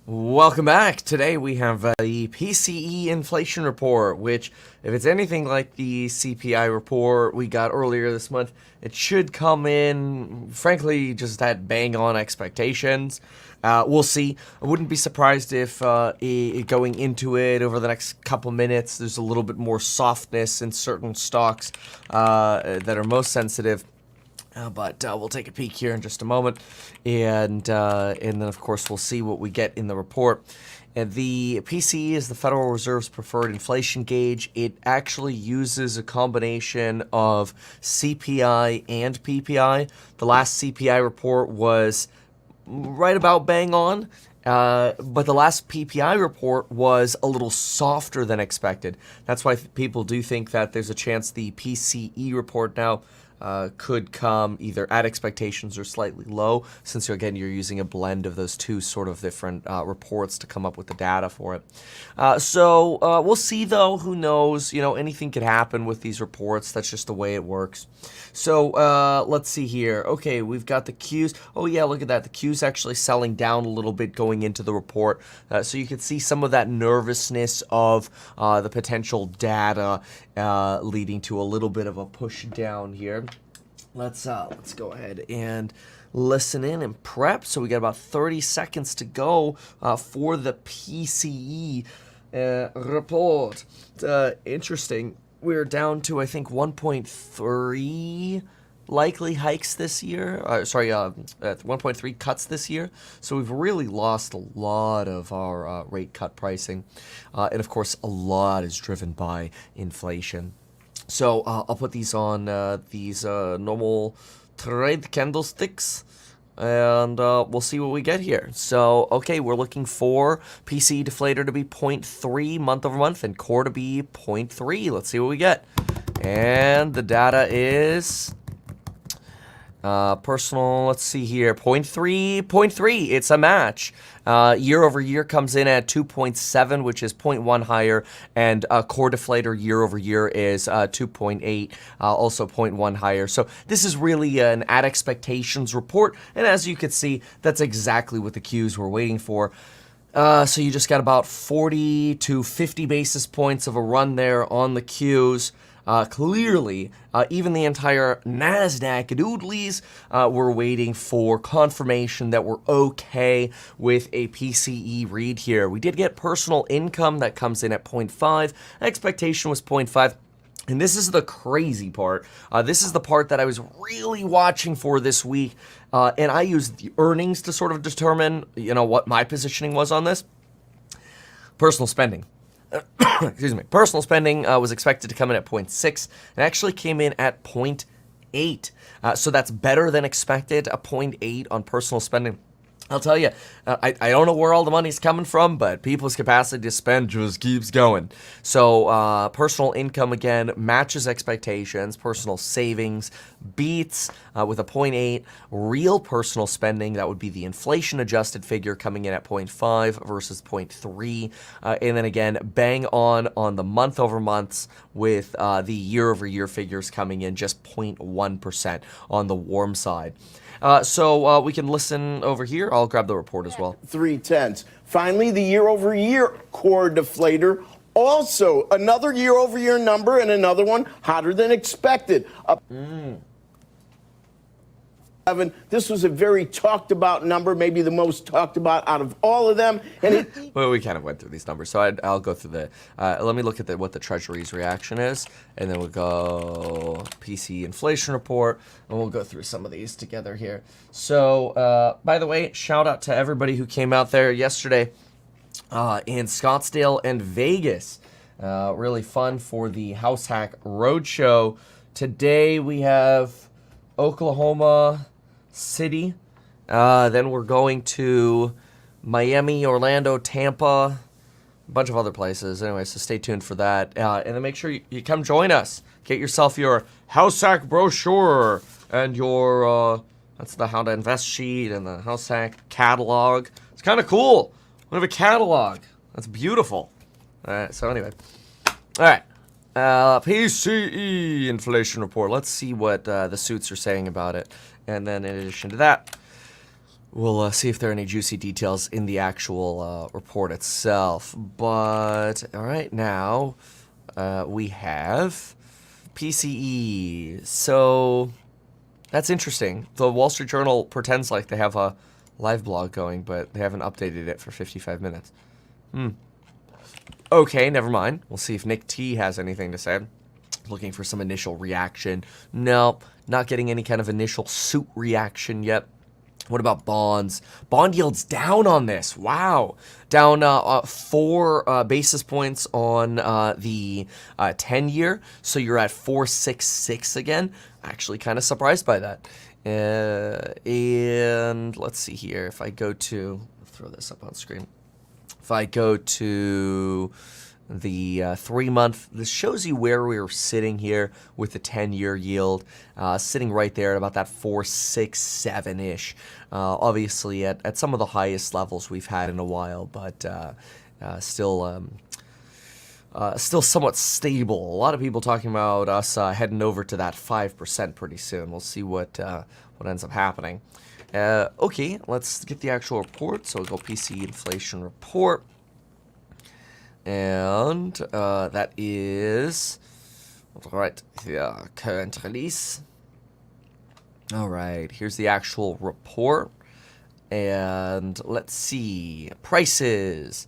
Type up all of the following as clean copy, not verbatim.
Welcome back. Today we have the PCE inflation report, which, if it's anything like the CPI report we got earlier this month, it should come in, frankly, just at bang on expectations. We'll see. I wouldn't be surprised if going into it over the next couple minutes, there's a little bit more softness in certain stocks that are most sensitive. But we'll take a peek here in just a moment, and then of course we'll see what we get in the report. And the PCE is the Federal Reserve's preferred inflation gauge. It actually uses a combination of CPI and PPI. The last CPI report was right about bang on. But the last PPI report was a little softer than expected. That's why people do think that there's a chance the PCE report now could come either at expectations or slightly low, since again you're using a blend of those two sort of different reports to come up with the data for it. So we'll see, though. Who knows? You know, anything could happen with these reports. That's just the way it works. So let's see here. Okay, we've got the Qs. Oh yeah, look at that. The Qs actually selling down a little bit going into the report. So you can see some of that nervousness of the potential data leading to a little bit of a push down here. Let's go ahead and listen in and prep. So we got about 30 seconds to go for the PCE report. Interesting. We're down to, I think, 1.3 likely hikes this year. 1.3 cuts this year. So we've really lost a lot of our rate cut pricing. And of course, a lot is driven by inflation. So I'll put these on these normal trade candlesticks, and we'll see what we get here. So, okay, we're looking for PCE deflator to be 0.3 month over month and core to be 0.3. Let's see what we get. And the data is personal, let's see here, 0.3. It's a match. Year over year comes in at 2.7, which is 0.1 higher, and core deflator year over year is 2.8, also 0.1 higher. So this is really an at expectations report, and as you can see, that's exactly what the Qs were waiting for. So you just got about 40 to 50 basis points of a run there on the Qs. Clearly, even the entire NASDAQ doodlies were waiting for confirmation that we're okay with a PCE read here. We did get personal income that comes in at 0.5. Expectation was 0.5. And this is the crazy part. This is the part that I was really watching for this week. And I used the earnings to sort of determine, what my positioning was on this. Personal spending. Excuse me. Personal spending was expected to come in at 0.6. It actually came in at 0.8. So that's better than expected, a 0.8 on personal spending. I'll tell you, I don't know where all the money's coming from, but people's capacity to spend just keeps going. So personal income, again, matches expectations. Personal savings beats with a 0.8. Real personal spending, that would be the inflation-adjusted figure, coming in at 0.5 versus 0.3. And then again, bang on the month-over-months with the year-over-year figures coming in just 0.1% on the warm side. So we can listen over here. I'll grab the report as well. 0.3. Finally, the year-over-year core deflator. Also, another year-over-year number and another one hotter than expected. This was a very talked about number, maybe the most talked about out of all of them. And well, we kind of went through these numbers, so I'll go through the. Let me look at what the Treasury's reaction is, and then we'll go PC inflation report, and we'll go through some of these together here. So, by the way, shout out to everybody who came out there yesterday in Scottsdale and Vegas. Really fun for the House Hack Roadshow. Today we have Oklahoma City. Then we're going to Miami, Orlando, Tampa, a bunch of other places. Anyway, so stay tuned for that. And then make sure you come join us. Get yourself your House Hack brochure and your, that's the How to Invest sheet and the House Hack catalog. It's kind of cool. We have a catalog. That's beautiful. All right, so anyway. All right. PCE inflation report. Let's see what the suits are saying about it. And then in addition to that, We'll see if there are any juicy details in the actual report itself. But, all right, now we have PCE. So, that's interesting. The Wall Street Journal pretends like they have a live blog going, but they haven't updated it for 55 minutes. Okay, never mind. We'll see if Nick T has anything to say. Looking for some initial reaction. No, not getting any kind of initial suit reaction yet. What about bonds? Bond yields down on this. Wow. Down 4 basis points on the 10-year. So you're at 4.66 again. Actually kind of surprised by that. And let's see here. If I go to, I'll throw this up on screen. If I go to the 3-month, this shows you where we were sitting here with the 10-year yield, sitting right there at about that 4.67-ish. Obviously at some of the highest levels we've had in a while, but still somewhat stable. A lot of people talking about us heading over to that 5% pretty soon. We'll see what ends up happening. Okay, let's get the actual report. So we'll go PCE inflation report. And that is, all right, yeah, current release. All right, here's the actual report. And let's see, prices.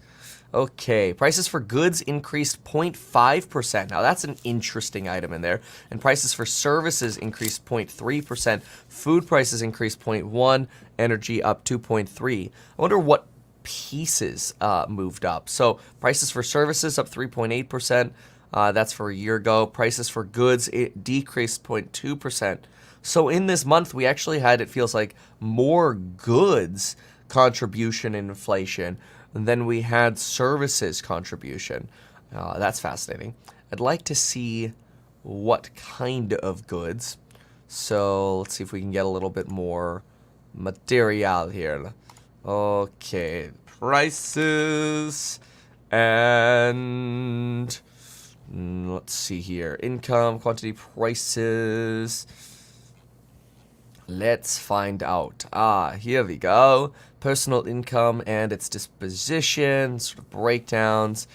Okay, prices for goods increased 0.5%. Now that's an interesting item in there. And prices for services increased 0.3%. Food prices increased 0.1%. Energy up 2.3%. I wonder what pieces moved up. So prices for services up 3.8%. That's for a year ago. Prices for goods, it decreased 0.2%. So in this month, we actually had, it feels like, more goods contribution in inflation than we had services contribution. That's fascinating. I'd like to see what kind of goods. So let's see if we can get a little bit more material here. Okay, prices and let's see here. Income, quantity, prices. Let's find out. Here we go. Personal income and its disposition, sort of breakdowns.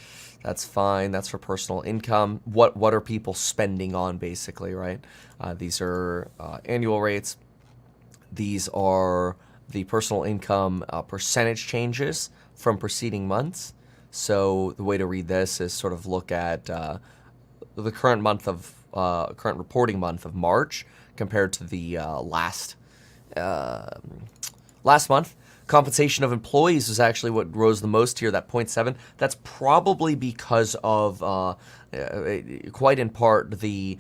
That's fine. That's for personal income. What are people spending on, basically, right? These are annual rates. These are the personal income percentage changes from preceding months. So the way to read this is sort of look at the current current reporting month of March compared to the last month. Compensation of employees was actually what rose the most here, that 0.7. That's probably because of, quite in part, the,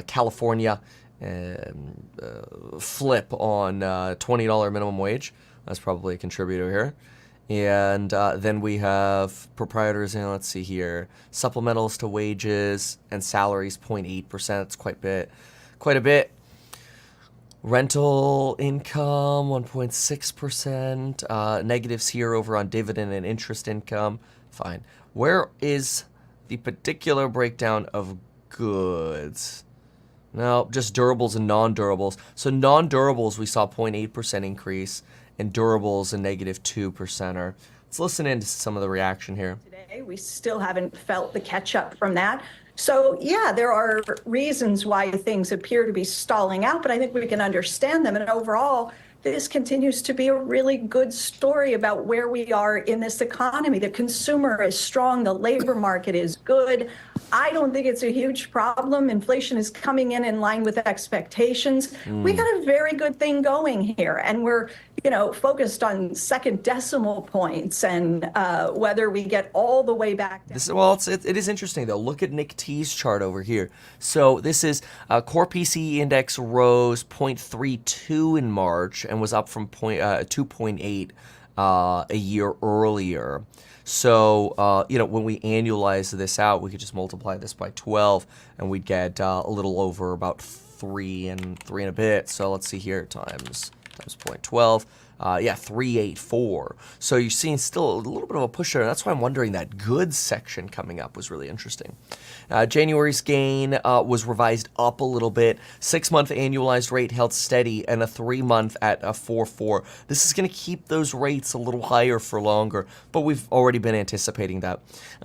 California flip on $20 minimum wage. That's probably a contributor here. And then we have proprietors, and let's see here, supplementals to wages and salaries, 0.8%. That's quite a bit. Rental income, 1.6%. Negatives here over on dividend and interest income. Fine. Where is the particular breakdown of goods? No, just durables and non-durables. So non-durables, we saw 0.8% increase, and durables a negative 2%. Let's listen in to some of the reaction here. Today, we still haven't felt the catch-up from that. So, yeah, there are reasons why things appear to be stalling out, but I think we can understand them. And overall, this continues to be a really good story about where we are in this economy. The consumer is strong. The labor market is good. I don't think it's a huge problem. Inflation is coming in line with expectations. We got a very good thing going here, and we're, focused on second decimal points and whether we get all the way back down. It is interesting, though. Look at Nick T's chart over here. So this is core PCE index rose 0.32 in March and was up from 2.8 a year earlier. So, when we annualize this out, we could just multiply this by 12, and we'd get a little over about 3 and a bit. So let's see here, times 0.12, Yeah, 384. So you're seeing still a little bit of a push there. That's why I'm wondering that goods section coming up was really interesting. January's gain was revised up a little bit. 6-month annualized rate held steady, and a 3-month at a 4.4. This is going to keep those rates a little higher for longer, but we've already been anticipating that.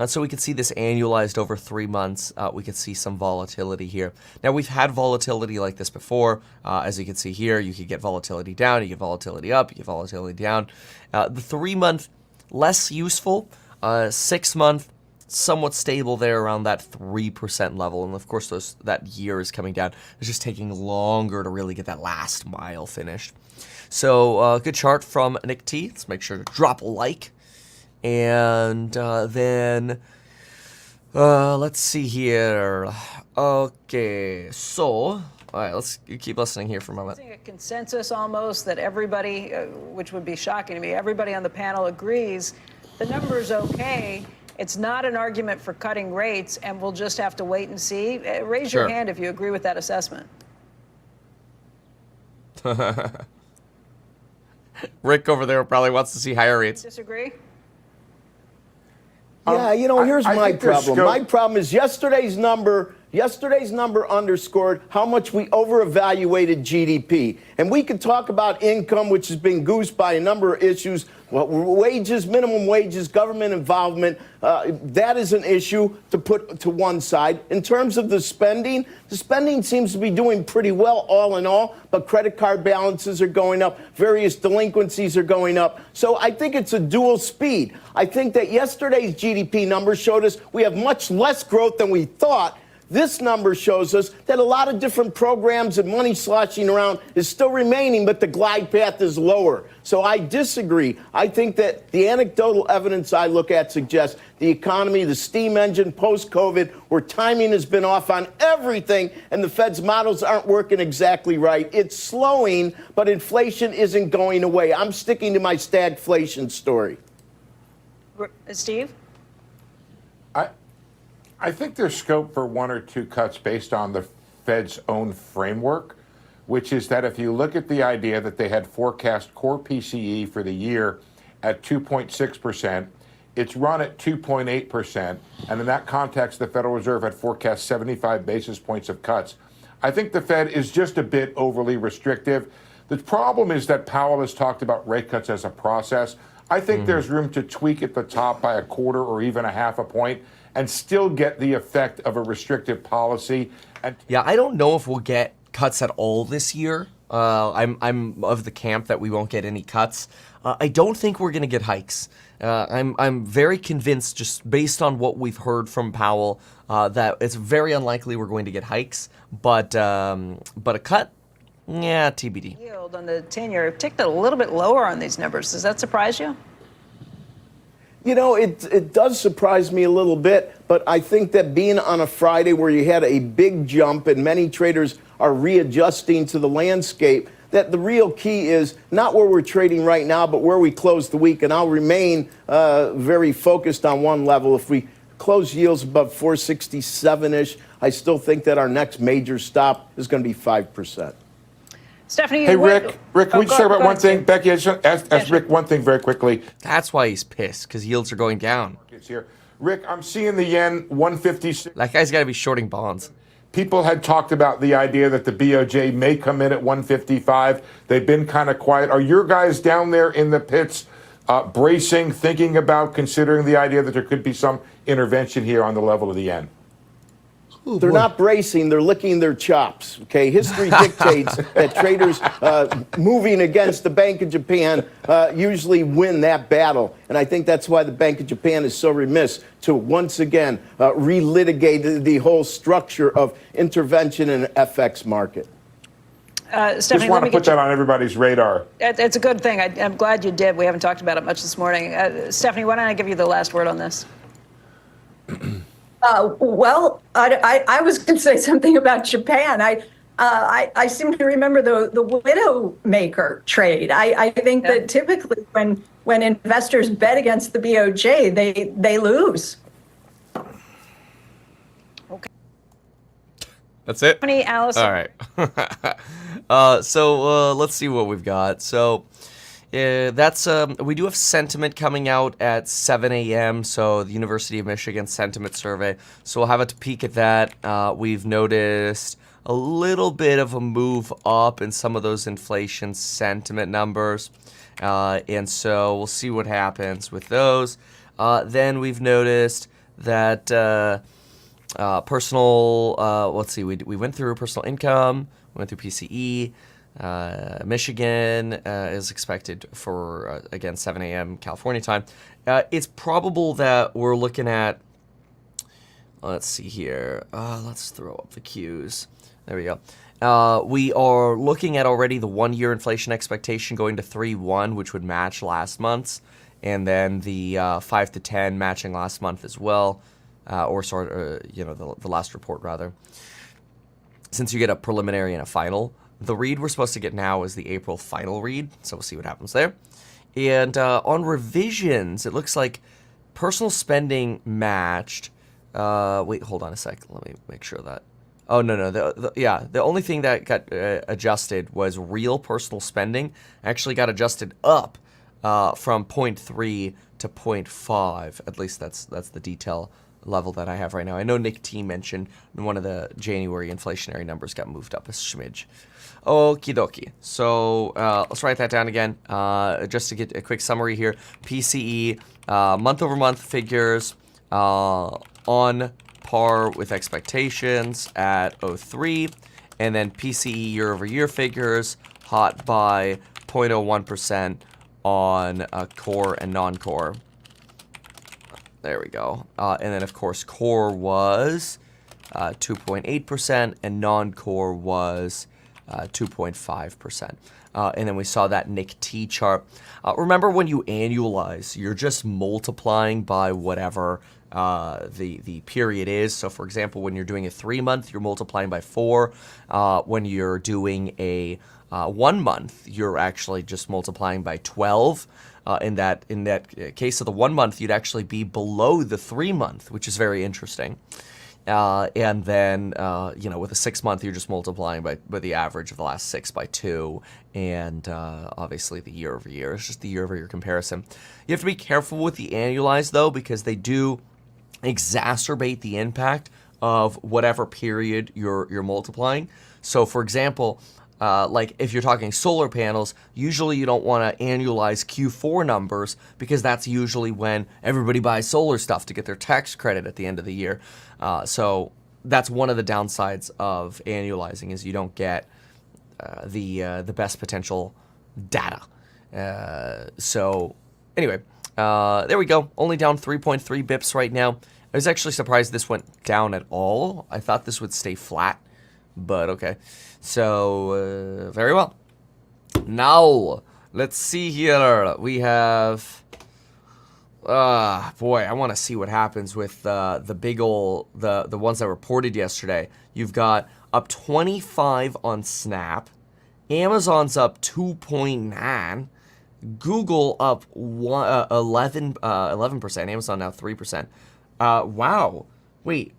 So we can see this annualized over 3 months. We could see some volatility here. Now, we've had volatility like this before. As you can see here, you could get volatility down, you get volatility up, you get volatility down. The 3-month, less useful. 6-month, somewhat stable there around that 3% level. And of course, that year is coming down. It's just taking longer to really get that last mile finished. So good chart from Nick T. Let's make sure to drop a like. And then let's see here. Okay, so all right, let's keep listening here for a moment. A consensus almost that everybody, which would be shocking to me, everybody on the panel agrees the number's okay. It's not an argument for cutting rates, and we'll just have to wait and see. Raise your hand if you agree with that assessment. Rick over there probably wants to see higher rates. Disagree? Yeah, here's my problem. My problem is yesterday's number underscored how much we overevaluated GDP. And we could talk about income, which has been goosed by a number of issues. Well, wages, minimum wages, government involvement, that is an issue to put to one side. In terms of the spending seems to be doing pretty well all in all, but credit card balances are going up, various delinquencies are going up. So I think it's a dual speed. I think that yesterday's GDP numbers showed us we have much less growth than we thought. This number shows us that a lot of different programs and money sloshing around is still remaining, but the glide path is lower. So I disagree. I think that the anecdotal evidence I look at suggests the economy, the steam engine post-COVID, where timing has been off on everything and the Fed's models aren't working exactly right. It's slowing, but inflation isn't going away. I'm sticking to my stagflation story. Steve? I think there's scope for 1 or 2 cuts based on the Fed's own framework, which is that if you look at the idea that they had forecast core PCE for the year at 2.6%, it's run at 2.8%, and in that context, the Federal Reserve had forecast 75 basis points of cuts. I think the Fed is just a bit overly restrictive. The problem is that Powell has talked about rate cuts as a process. I think there's room to tweak at the top by 1/4 or even 1/2 point and still get the effect of a restrictive policy. Yeah, I don't know if we'll get cuts at all this year. I'm of the camp that we won't get any cuts. I don't think we're going to get hikes. I'm very convinced, just based on what we've heard from Powell, that it's very unlikely we're going to get hikes. But a cut, yeah, TBD. Yield on the 10-year ticked a little bit lower on these numbers. Does that surprise you? It does surprise me a little bit, but I think that being on a Friday where you had a big jump and many traders are readjusting to the landscape, that the real key is not where we're trading right now, but where we close the week. And I'll remain very focused on one level. If we close yields above 467-ish, I still think that our next major stop is going to be 5%. Stephanie, hey, Rick, can we just talk about one thing? Steve. Becky, I just ask Rick one thing very quickly. That's why he's pissed, because yields are going down. Here. Rick, I'm seeing the yen 156. That guy's got to be shorting bonds. People had talked about the idea that the BOJ may come in at 155. They've been kind of quiet. Are your guys down there in the pits bracing, thinking about, considering the idea that there could be some intervention here on the level of the yen? They're not bracing, they're licking their chops, okay? History dictates that traders moving against the Bank of Japan usually win that battle. And I think that's why the Bank of Japan is so remiss to once again relitigate the whole structure of intervention in an FX market. Stephanie, just want to put that on everybody's radar. It's a good thing. I'm glad you did. We haven't talked about it much this morning. Stephanie, why don't I give you the last word on this? Well, I was going to say something about Japan. I seem to remember the Widowmaker trade. I think that typically when investors bet against the BOJ, they lose. Okay. That's it? Stephanie, Allison. All right. So let's see what we've got. So That's we do have sentiment coming out at 7 a.m. So the University of Michigan sentiment survey. So we'll have a peek at that. We've noticed a little bit of a move up in some of those inflation sentiment numbers, and so we'll see what happens with those. Then we've noticed that personal. Let's see. We went through personal income. We went through PCE. Michigan is expected for, again, 7 a.m. California time. It's probable that we're looking at, let's see here. Let's throw up the cues. There we go. We are looking at already the one-year inflation expectation going to 3.1, which would match last month's, and then the 5 to 10 matching last month as well, the last report rather. Since you get a preliminary and a final, the read we're supposed to get now is the April final read, so we'll see what happens there. And on revisions, it looks like personal spending matched. Wait, hold on a sec. Let me make sure that. Oh, no. The only thing that got adjusted was real personal spending. Actually got adjusted up from 0.3 to 0.5. At least that's the detail level that I have right now. I know Nick T mentioned one of the January inflationary numbers got moved up a smidge. Okie dokie. So let's write that down again. Just to get a quick summary here. PCE month-over-month figures on par with expectations at 0.3, and then PCE year-over-year figures hot by 0.01% on core and non-core. There we go. And then, of course, core was 2.8%, and non-core was 2.5%. And then we saw that Nick T chart. Remember, when you annualize, you're just multiplying by whatever the period is. So, for example, when you're doing a 3-month, you're multiplying by 4. When you're doing a 1 month, you're actually just multiplying by 12. In that case of the 1 month, you'd actually be below the 3 month, which is very interesting. And then, with a 6 month, you're just multiplying by the average of the last 6 by 2. And obviously the year over year. It's just the year over year comparison. You have to be careful with the annualized, though, because they do exacerbate the impact of whatever period you're multiplying. So, for example, like if you're talking solar panels, usually you don't want to annualize Q4 numbers because that's usually when everybody buys solar stuff to get their tax credit at the end of the year. So that's one of the downsides of annualizing is you don't get the best potential data. So anyway, there we go. Only down 3.3 bips right now. I was actually surprised this went down at all. I thought this would stay flat, but okay. So, very well. Now, let's see here. We have... boy, I want to see what happens with the big ol'... The ones that reported yesterday. You've got up 25 on Snap. Amazon's up 2.9. Google up 11%. Amazon now 3%. Wow. Wait.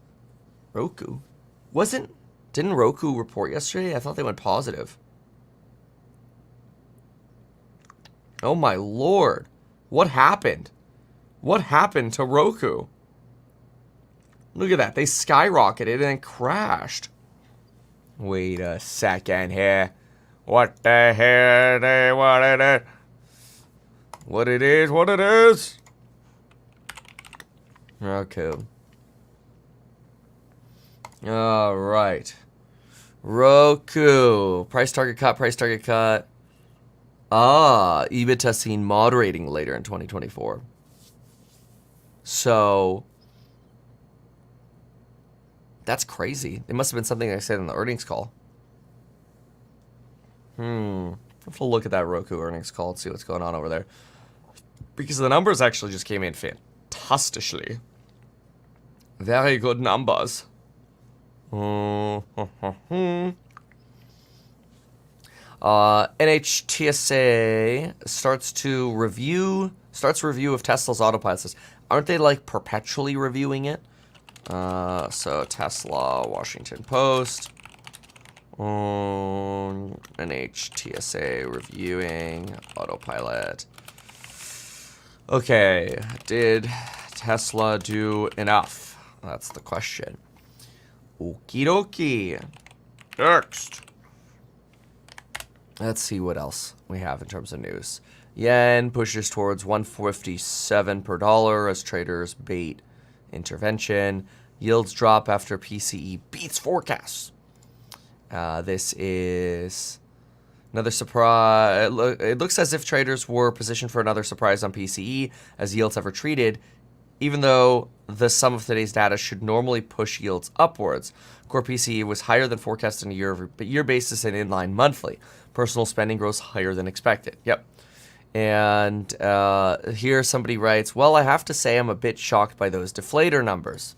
Roku. Didn't Roku report yesterday? I thought they went positive. Oh my lord. What happened? What happened to Roku? Look at that. They skyrocketed and then crashed. Wait a second here. What the hell? What it is? Okay. All right. Roku. Price target cut. EBITDA seen moderating later in 2024. So, that's crazy. It must have been something I said in the earnings call. I have to look at that Roku earnings call and see what's going on over there. Because the numbers actually just came in fantastically. Very good numbers. NHTSA starts review of Tesla's autopilot system. Aren't they like perpetually reviewing it? So Tesla, Washington Post. NHTSA reviewing autopilot. Okay, did Tesla do enough? That's the question. Okie dokie. Next. Let's see what else we have in terms of news. Yen pushes towards 157 per dollar as traders bait intervention. Yields drop after PCE beats forecasts. This is another surprise. It looks as if traders were positioned for another surprise on PCE as yields have retreated, even though the sum of today's data should normally push yields upwards. Core PCE was higher than forecast on a year-over-year basis and inline monthly. Personal spending grows higher than expected. Yep. And here somebody writes, well, I have to say I'm a bit shocked by those deflator numbers,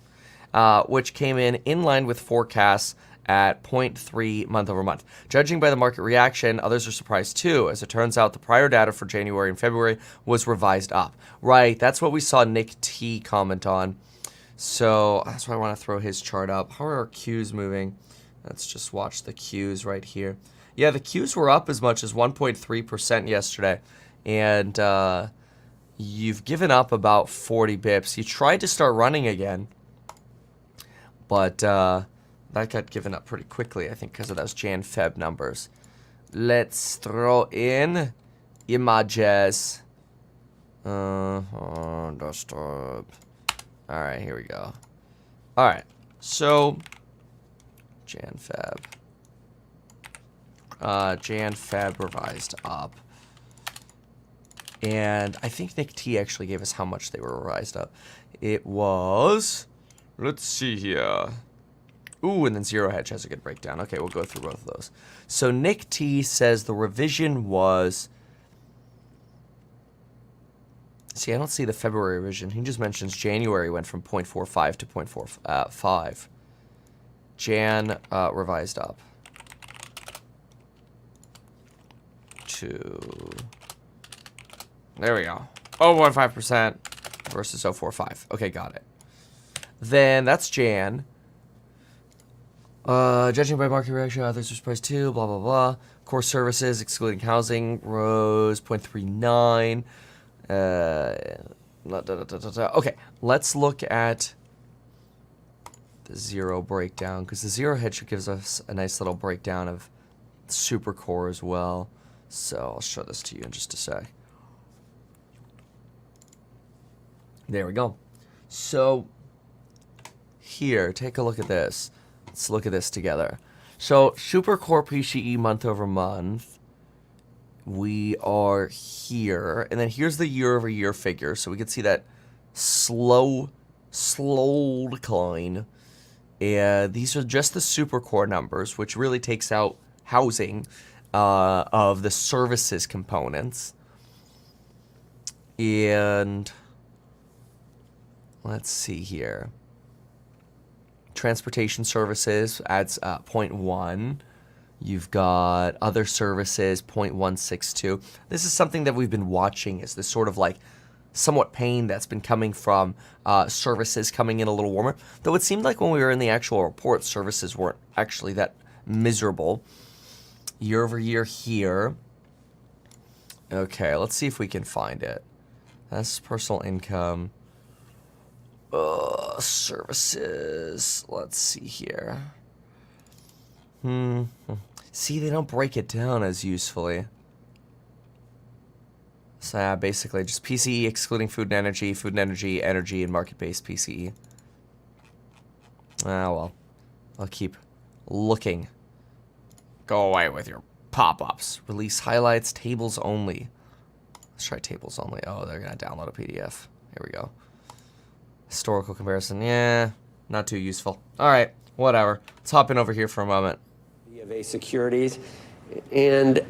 which came in line with forecasts at 0.3 month over month. Judging by the market reaction, others are surprised too. As it turns out, the prior data for January and February was revised up. Right, that's what we saw Nick T comment on. So that's why I want to throw his chart up. How are our Qs moving? Let's just watch the Qs right here. Yeah, the Qs were up as much as 1.3% yesterday. And you've given up about 40 bips. You tried to start running again, but that got given up pretty quickly, I think, because of those Jan-Feb numbers. Let's throw in images. Disturb. All right, here we go. All right, so Jan-Feb. Jan-Feb revised up. And I think Nick T actually gave us how much they were revised up. It was, let's see here. Ooh, and then Zero Hedge has a good breakdown. Okay, we'll go through both of those. So Nick T says the revision was... See, I don't see the February revision. He just mentions January went from 0.45 to 0.45. Jan revised up to... There we go. 0.5% versus 0.45. Okay, got it. Then that's Jan. Judging by market reaction, others are surprised too, blah, blah, blah. Core services, excluding housing, rose 0.39. Okay, let's look at the zero breakdown, because the Zero Hedge gives us a nice little breakdown of super core as well. So I'll show this to you in just a sec. There we go. So here, take a look at this. Let's look at this together. So super core PCE month over month. We are here, and then here's the year-over-year figure. So we can see that slow decline. And these are just the super core numbers, which really takes out housing of the services components. And let's see here. Transportation services adds 0.1. You've got other services, 0.162. This is something that we've been watching, is this sort of like somewhat pain that's been coming from services coming in a little warmer. Though it seemed like when we were in the actual report, services weren't actually that miserable. Year over year here. Okay, let's see if we can find it. That's personal income. Services. Let's see here. See, they don't break it down as usefully. So yeah, basically just PCE excluding food and energy, energy, and market-based PCE. Ah, well. I'll keep looking. Go away with your pop-ups. Release highlights, tables only. Let's try tables only. Oh, they're going to download a PDF. Here we go. Historical comparison. Yeah, not too useful. All right, whatever. Let's hop in over here for a moment. BofA Securities. And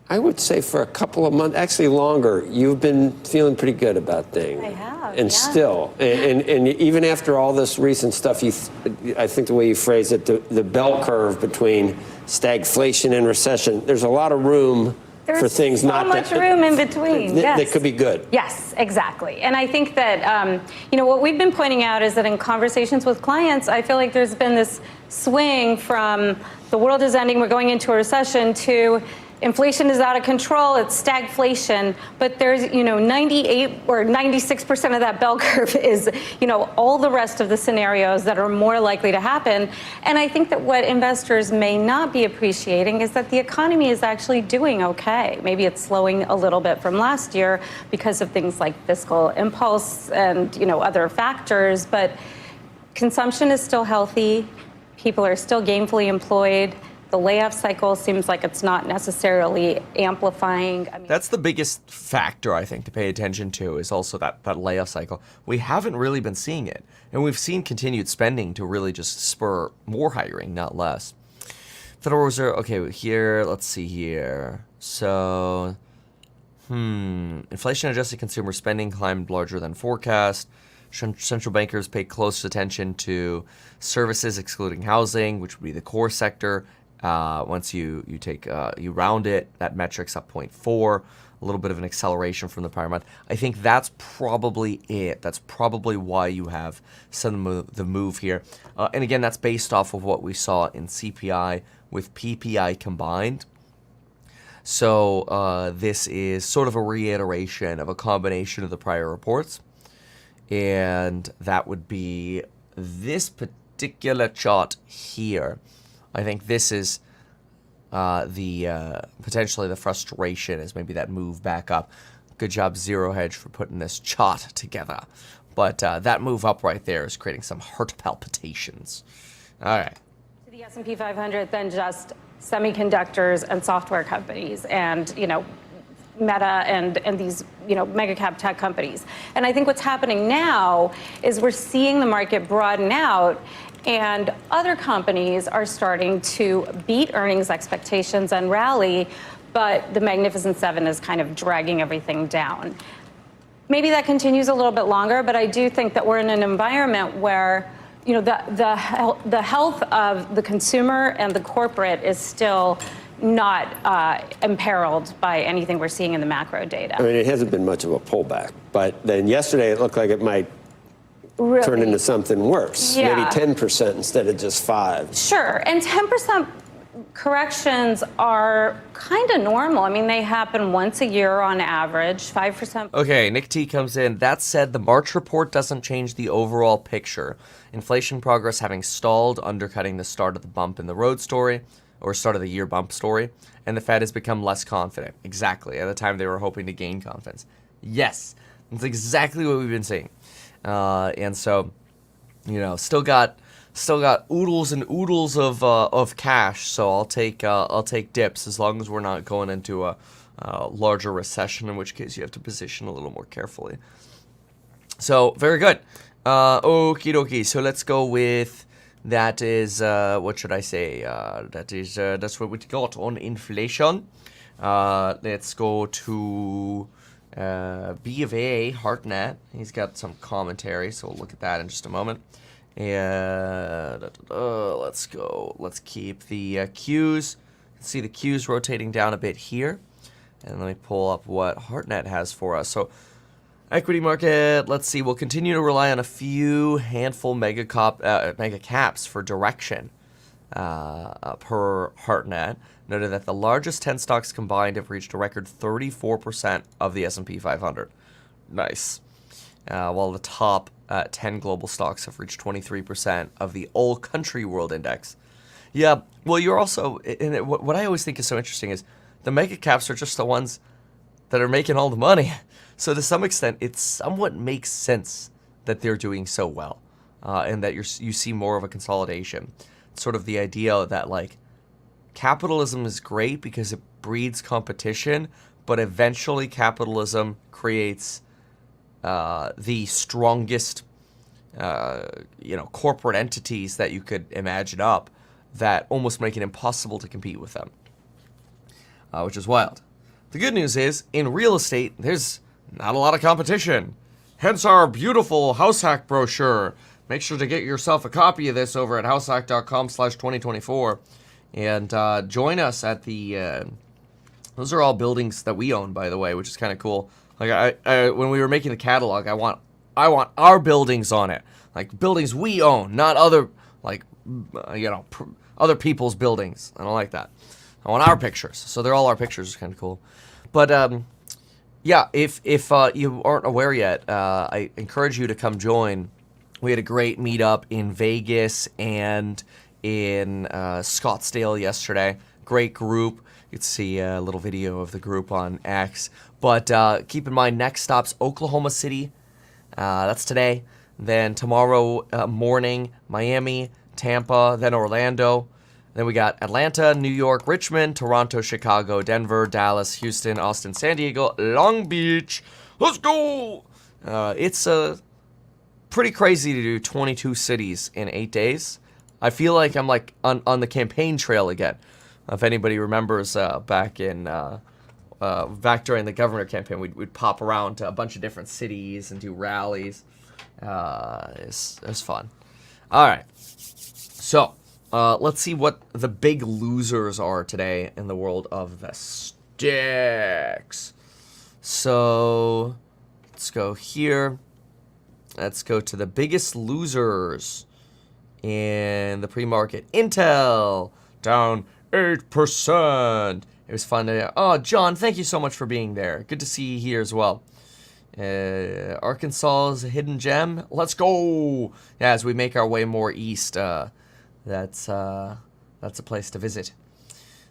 I would say for a couple of months, actually longer, you've been feeling pretty good about things. I have. And yeah. still, and even after all this recent stuff, I think the way you phrase it, the bell curve between stagflation and recession, there's a lot of room for things so not much room in between. Yes. That could be good. Yes, exactly. And I think that, what we've been pointing out is that in conversations with clients, I feel like there's been this swing from the world is ending, we're going into a recession, to inflation is out of control, it's stagflation, but there's, 98 or 96% of that bell curve is, all the rest of the scenarios that are more likely to happen. And I think that what investors may not be appreciating is that the economy is actually doing okay. Maybe it's slowing a little bit from last year because of things like fiscal impulse and, other factors, but consumption is still healthy. People are still gainfully employed. The layoff cycle seems like it's not necessarily amplifying. That's the biggest factor, I think, to pay attention to, is also that layoff cycle. We haven't really been seeing it. And we've seen continued spending to really just spur more hiring, not less. Federal Reserve, okay, here, let's see here. So, inflation-adjusted consumer spending climbed larger than forecast. Central bankers pay close attention to services excluding housing, which would be the core sector. Once you round it, that metric's up 0.4, a little bit of an acceleration from the prior month. I think that's probably it. That's probably why you have some of the move here. And again, that's based off of what we saw in CPI with PPI combined. So this is sort of a reiteration of a combination of the prior reports. And that would be this particular chart here. I think this is potentially the frustration, is maybe that move back up. Good job, Zero Hedge, for putting this chart together. But that move up right there is creating some heart palpitations. All right. To the S&P 500 than just semiconductors and software companies and, Meta and these, mega cap tech companies. And I think what's happening now is we're seeing the market broaden out, and other companies are starting to beat earnings expectations and rally, but the Magnificent Seven is kind of dragging everything down. Maybe that continues a little bit longer, but I do think that we're in an environment where, the health of the consumer and the corporate is still not imperiled by anything we're seeing in the macro data. I mean, it hasn't been much of a pullback, but then yesterday it looked like it might turn into something worse. Yeah. Maybe 10% instead of just 5%. Sure, and 10% corrections are kind of normal. I mean, they happen once a year on average, 5%. Okay, Nick T comes in. That said, the March report doesn't change the overall picture. Inflation progress having stalled, undercutting the start of the bump in the road story, or start of the year bump story, and the Fed has become less confident. Exactly, at the time they were hoping to gain confidence. Yes, that's exactly what we've been seeing. And so, still got oodles and oodles of cash. So I'll take dips as long as we're not going into a larger recession, in which case you have to position a little more carefully. So very good. Okie dokie. So let's go with that. Is what should I say? That's what we got on inflation. Let's go to B of A, HeartNet. He's got some commentary, so we'll look at that in just a moment. And let's go. Let's keep the Qs. See the Qs rotating down a bit here. And let me pull up what HeartNet has for us. So equity market, let's see. We'll continue to rely on a few handful mega caps for direction per HeartNet. Noted that the largest 10 stocks combined have reached a record 34% of the S&P 500. Nice. While the top 10 global stocks have reached 23% of the All Country World Index. Yeah, well, you're also, and what I always think is so interesting is the mega caps are just the ones that are making all the money. So to some extent, it somewhat makes sense that they're doing so well, and that you see more of a consolidation. It's sort of the idea that, like, capitalism is great because it breeds competition, but eventually capitalism creates the strongest, corporate entities that you could imagine up that almost make it impossible to compete with them, which is wild. The good news is, in real estate, there's not a lot of competition. Hence our beautiful house hack brochure. Make sure to get yourself a copy of this over at househack.com/2024. And join us at the Those are all buildings that we own, by the way, which is kind of cool. Like I when we were making the catalog, I want our buildings on it, like buildings we own, not other other people's buildings. I don't like that. I want our pictures. So they're all our pictures. It's kind of cool. But yeah, if you aren't aware yet, I encourage you to come join. We had a great meetup in Vegas and in Scottsdale yesterday. Great group. You can see a little video of the group on X. But keep in mind, next stop's Oklahoma City. That's today. Then tomorrow morning, Miami, Tampa, then Orlando. Then we got Atlanta, New York, Richmond, Toronto, Chicago, Denver, Dallas, Houston, Austin, San Diego, Long Beach. Let's go! It's pretty crazy to do 22 cities in 8 days. I feel like I'm like on the campaign trail again. If anybody remembers back during the governor campaign, we'd pop around to a bunch of different cities and do rallies. It's fun. All right. So, let's see what the big losers are today in the world of the sticks. So, let's go here. Let's go to the biggest losers in the pre-market. Intel, down 8%. It was fun to... Oh, John, thank you so much for being there. Good to see you here as well. Arkansas's a hidden gem. Let's go! Yeah, as we make our way more east, that's a place to visit.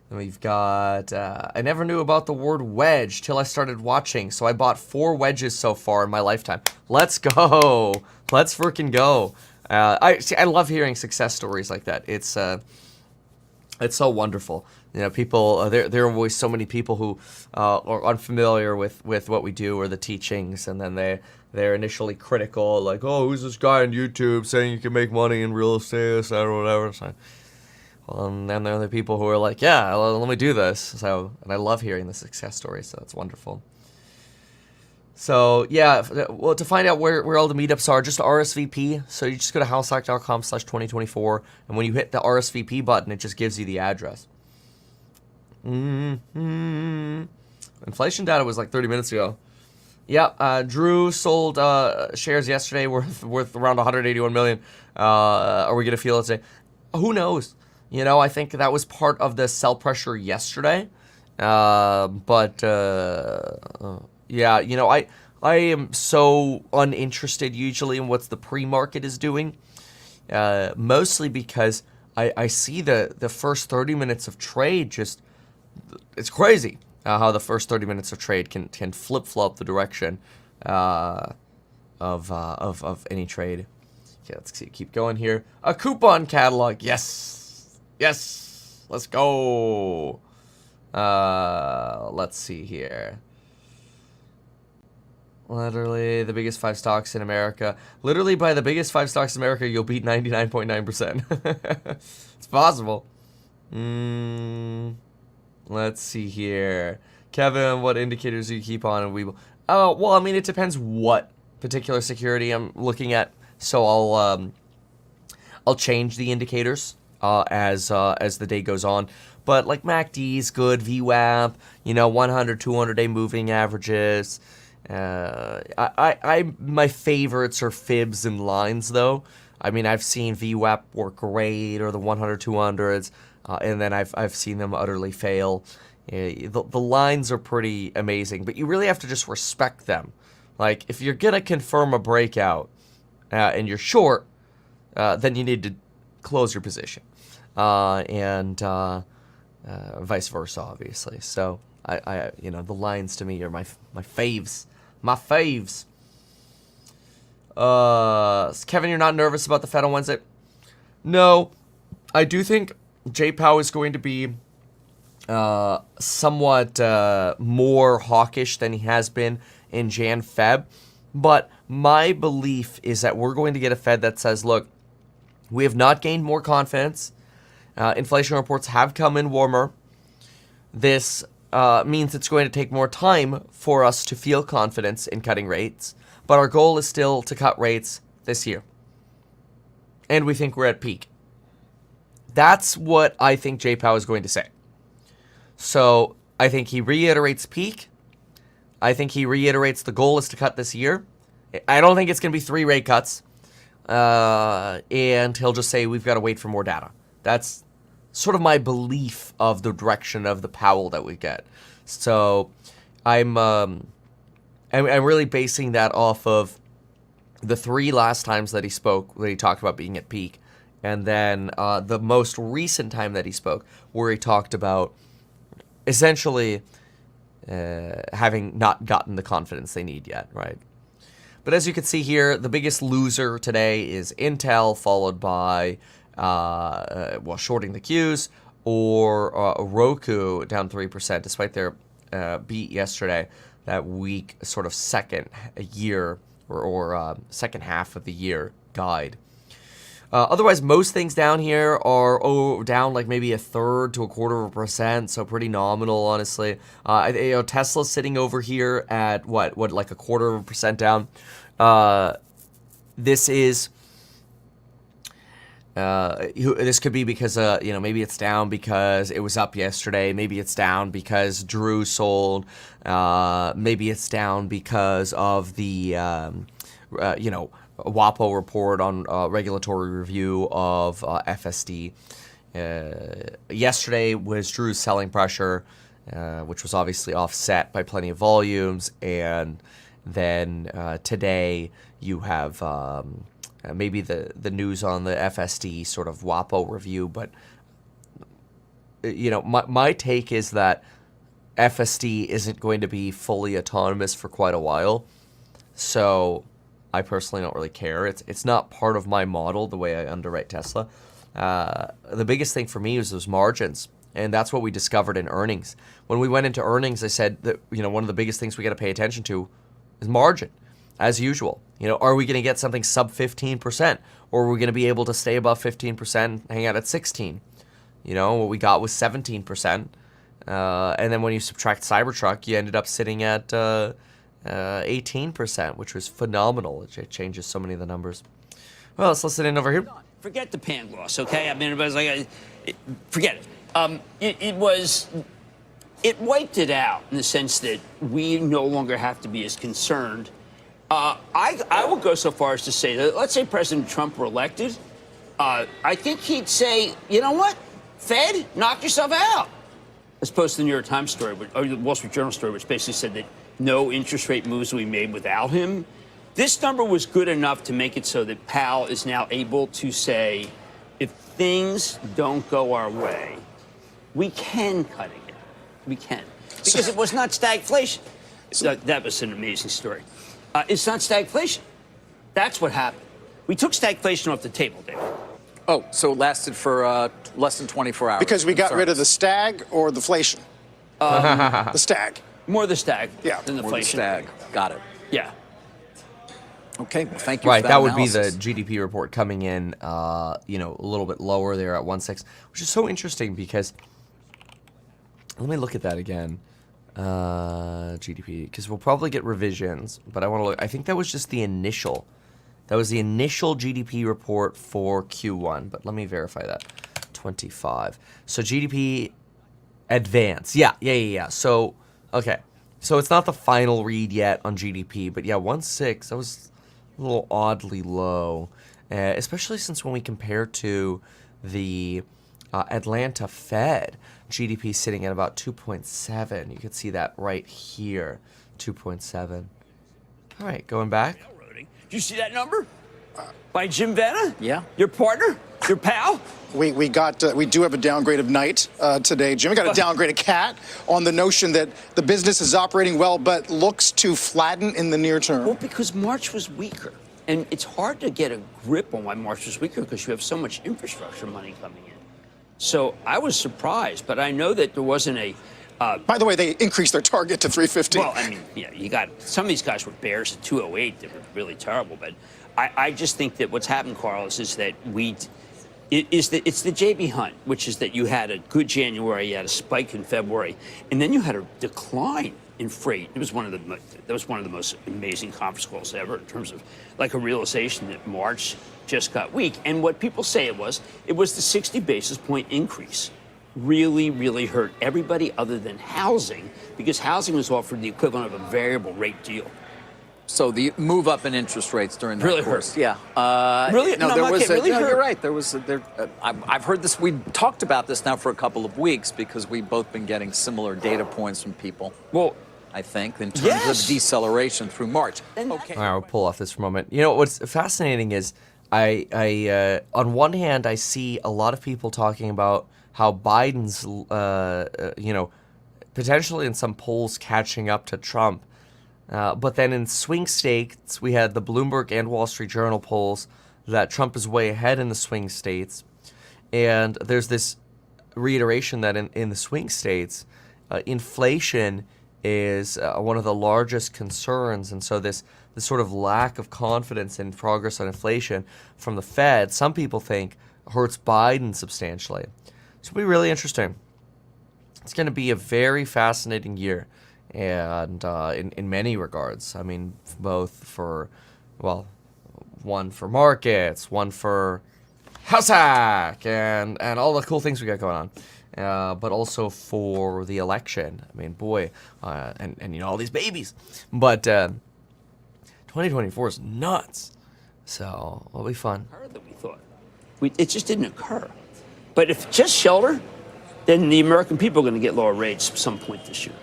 Then we've got... I never knew about the word wedge till I started watching, so I bought 4 wedges so far in my lifetime. Let's go! Let's freaking go! I love hearing success stories like that. It's so wonderful. You know, people, there are always so many people who are unfamiliar with what we do or the teachings, and then they're initially critical, like, oh, who's this guy on YouTube saying you can make money in real estate, or whatever. So, well, and then there are the people who are like, yeah, let me do this. So, and I love hearing the success stories, so that's wonderful. So, yeah, well, to find out where all the meetups are, just RSVP. So you just go to househack.com/2024, and when you hit the RSVP button, it just gives you the address. Inflation data was like 30 minutes ago. Yeah, Drew sold shares yesterday worth around 181 million. Are we going to feel it today? Who knows? You know, I think that was part of the sell pressure yesterday. Yeah, you know, I am so uninterested usually in what the pre-market is doing. Mostly because I see the first 30 minutes of trade just... It's crazy how the first 30 minutes of trade can flip-flop the direction of any trade. Okay, let's keep going here. A coupon catalog. Yes. Yes. Let's go. Let's see here. Literally the biggest 5 stocks in America. Literally by the biggest 5 stocks in America, you'll beat 99.9%. It's possible. Let's see here. Kevin, what indicators do you keep on? And we will... Oh, well, I mean, it depends what particular security I'm looking at. So I'll change the indicators as the day goes on. But like MACD is good, VWAP, you know, 100, 200-day moving averages. My favorites are fibs and lines, though. I mean, I've seen VWAP work great, or the 100, 200s, and then I've seen them utterly fail. The lines are pretty amazing, but you really have to just respect them. Like, if you're gonna confirm a breakout and you're short, then you need to close your position, and vice versa, obviously. So I you know, the lines to me are my faves. My faves. Kevin, you're not nervous about the Fed on Wednesday? No. I do think J. Powell is going to be somewhat more hawkish than he has been in Jan-Feb. But my belief is that we're going to get a Fed that says, look, we have not gained more confidence. Inflation reports have come in warmer. This means it's going to take more time for us to feel confidence in cutting rates, but our goal is still to cut rates this year. And we think we're at peak. That's what I think J. Powell is going to say. So I think he reiterates peak. I think he reiterates the goal is to cut this year. I don't think it's going to be 3 rate cuts. And he'll just say, we've got to wait for more data. That's sort of my belief of the direction of the Powell that we get. So I'm really basing that off of the 3 last times that he spoke, that he talked about being at peak. And then the most recent time that he spoke, where he talked about essentially having not gotten the confidence they need yet, right? But as you can see here, the biggest loser today is Intel, followed by, shorting the Qs, or Roku down 3%, despite their beat yesterday, that weak sort of second year or second half of the year guide. Otherwise, most things down here are down like maybe 1/3 to 1/4%, so pretty nominal, honestly. Tesla's sitting over here at what like 1/4% down. This is this could be because maybe it's down because it was up yesterday. Maybe it's down because Drew sold. Maybe it's down because of the WAPO report on regulatory review of FSD. Yesterday was Drew's selling pressure, which was obviously offset by plenty of volumes. And then today you have maybe the news on the FSD sort of WAPO review. But, my take is that FSD isn't going to be fully autonomous for quite a while. So I personally don't really care. It's not part of my model, the way I underwrite Tesla. The biggest thing for me was those margins, and that's what we discovered in earnings. When we went into earnings, I said that one of the biggest things we got to pay attention to is margin, as usual. Are we going to get something sub 15%, or are we going to be able to stay above 15% and hang out at 16%? What we got was 17%, and then when you subtract Cybertruck, you ended up sitting at 18%, which was phenomenal. It changes so many of the numbers. Well, let's listen in over here. Forget the pan gloss, okay? I mean, everybody's like, forget it. It wiped it out in the sense that we no longer have to be as concerned. I would go so far as to say that, let's say President Trump were elected, I think he'd say, you know what, Fed, knock yourself out. As opposed to the New York Times story, or the Wall Street Journal story, which basically said that no interest rate moves will be made without him. This number was good enough to make it so that Powell is now able to say, if things don't go our way, we can cut again. We can. Because it was not stagflation. That was an amazing story. It's not stagflation. That's what happened. We took stagflation off the table, David. Oh, so it lasted for less than 24 hours. Because we got rid of the stag or the inflation? The stag. More the stag than the More the inflation. stag. Got it. Yeah. Okay, well, thank you Right, for that that would be the analysis. GDP report coming in, a little bit lower there at 1.6, which is so interesting because, let me look at that again, GDP, because we'll probably get revisions, but I want to look, I think that was just the initial, GDP report for Q1, but let me verify that, 25. So GDP advance, yeah. So, okay, so it's not the final read yet on GDP, but yeah, 1.6, that was a little oddly low, especially since when we compare to the Atlanta Fed, GDP sitting at about 2.7. You can see that right here, 2.7. All right, going back. Did you see that number? By Jim Vanna? Yeah. Your partner? Your pal? We do have a downgrade of Knight today, Jim. We got a downgrade of Cat on the notion that the business is operating well, but looks to flatten in the near term. Well, because March was weaker. And it's hard to get a grip on why March was weaker because you have so much infrastructure money coming in. So I was surprised, but I know that there wasn't a... By the way, they increased their target to 350. Well, I mean, you got... Some of these guys were bears at 208 that were really terrible, but I just think that what's happened, Carlos, is that it's the JB Hunt, which is that you had a good January, you had a spike in February, and then you had a decline in freight. That was one of the most amazing conference calls ever in terms of like a realization that March just got weak. And what people say it was the 60 basis point increase really, really hurt everybody other than housing, because housing was offered the equivalent of a variable rate deal. So the move up in interest rates during that Really course, hurt. yeah. Really? No, I'm not kidding. Really no, hurt. you're right. I've heard this. We've talked about this now for a couple of weeks because we've both been getting similar data points from people. Well, I think in terms of deceleration through March. Okay. All right, I'll pull off this for a moment. You know, what's fascinating is I on one hand, I see a lot of people talking about how Biden's, potentially in some polls catching up to Trump. But then in swing states, we had the Bloomberg and Wall Street Journal polls that Trump is way ahead in the swing states. And there's this reiteration that in the swing states, inflation is one of the largest concerns. And so this sort of lack of confidence in progress on inflation from the Fed, some people think hurts Biden substantially. It's going to be really interesting. It's going to be a very fascinating year. And in many regards, I mean, both for, well, one for markets, one for house hack, and all the cool things we got going on, but also for the election. I mean, boy, and all these babies. But 2024 is nuts, so it'll be fun. That we thought. It just didn't occur. But if just shelter, then the American people are going to get lower rates at some point this year.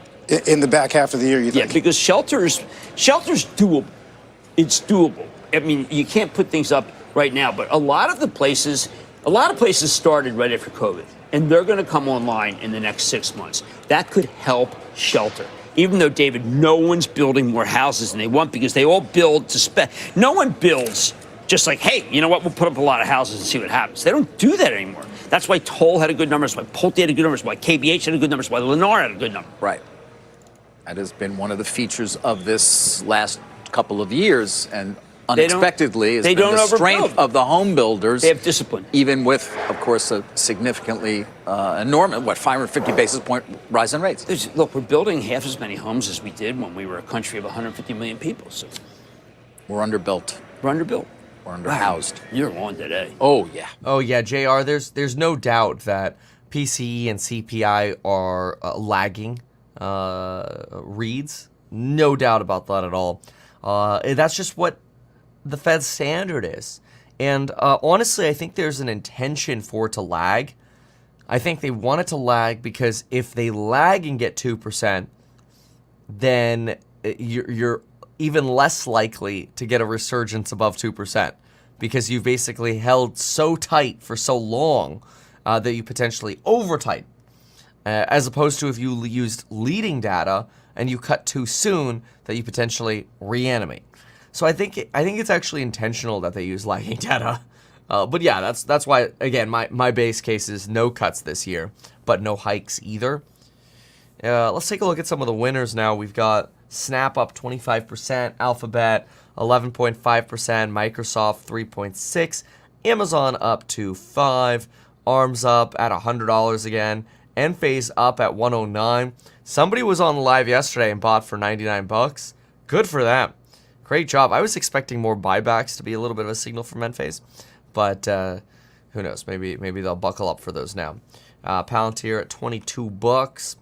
In the back half of the year, you think? Yeah, because shelter's doable. It's doable. I mean, you can't put things up right now, but a lot of places started right after COVID, and they're going to come online in the next 6 months. That could help shelter. Even though, David, no one's building more houses than they want because they all build to spec. No one builds just like, hey, you know what? We'll put up a lot of houses and see what happens. They don't do that anymore. That's why Toll had a good number. That's why Pulte had a good number. That's why KBH had a good number. That's why Lennar had a good number. Right. That has been one of the features of this last couple of years, and unexpectedly has been the strength of the home builders. They have discipline. Even with, of course, a significantly enormous, 550 basis point rise in rates. Look, we're building half as many homes as we did when we were a country of 150 million people. So we're underbuilt. We're underbuilt. We're underhoused. Wow. You're on today. Oh, yeah. Oh, yeah, JR, there's no doubt that PCE and CPI are lagging reads. No doubt about that at all. That's just what the Fed's standard is. And honestly, I think there's an intention for it to lag. I think they want it to lag because if they lag and get 2%, then you're even less likely to get a resurgence above 2% because you've basically held so tight for so long that you potentially over-tighten. As opposed to if you used leading data and you cut too soon that you potentially reanimate. So I think it's actually intentional that they use lagging data. But yeah, that's why, again, my base case is no cuts this year, but no hikes either. Let's take a look at some of the winners now. We've got Snap up 25%, Alphabet 11.5%, Microsoft 3.6%, Amazon up to 5%, ARMS up at $100 again, Enphase up at 109. Somebody was on live yesterday and bought for 99 bucks. Good for them. Great job. I was expecting more buybacks to be a little bit of a signal from Enphase, but who knows? Maybe they'll buckle up for those now. Palantir at 22 bucks.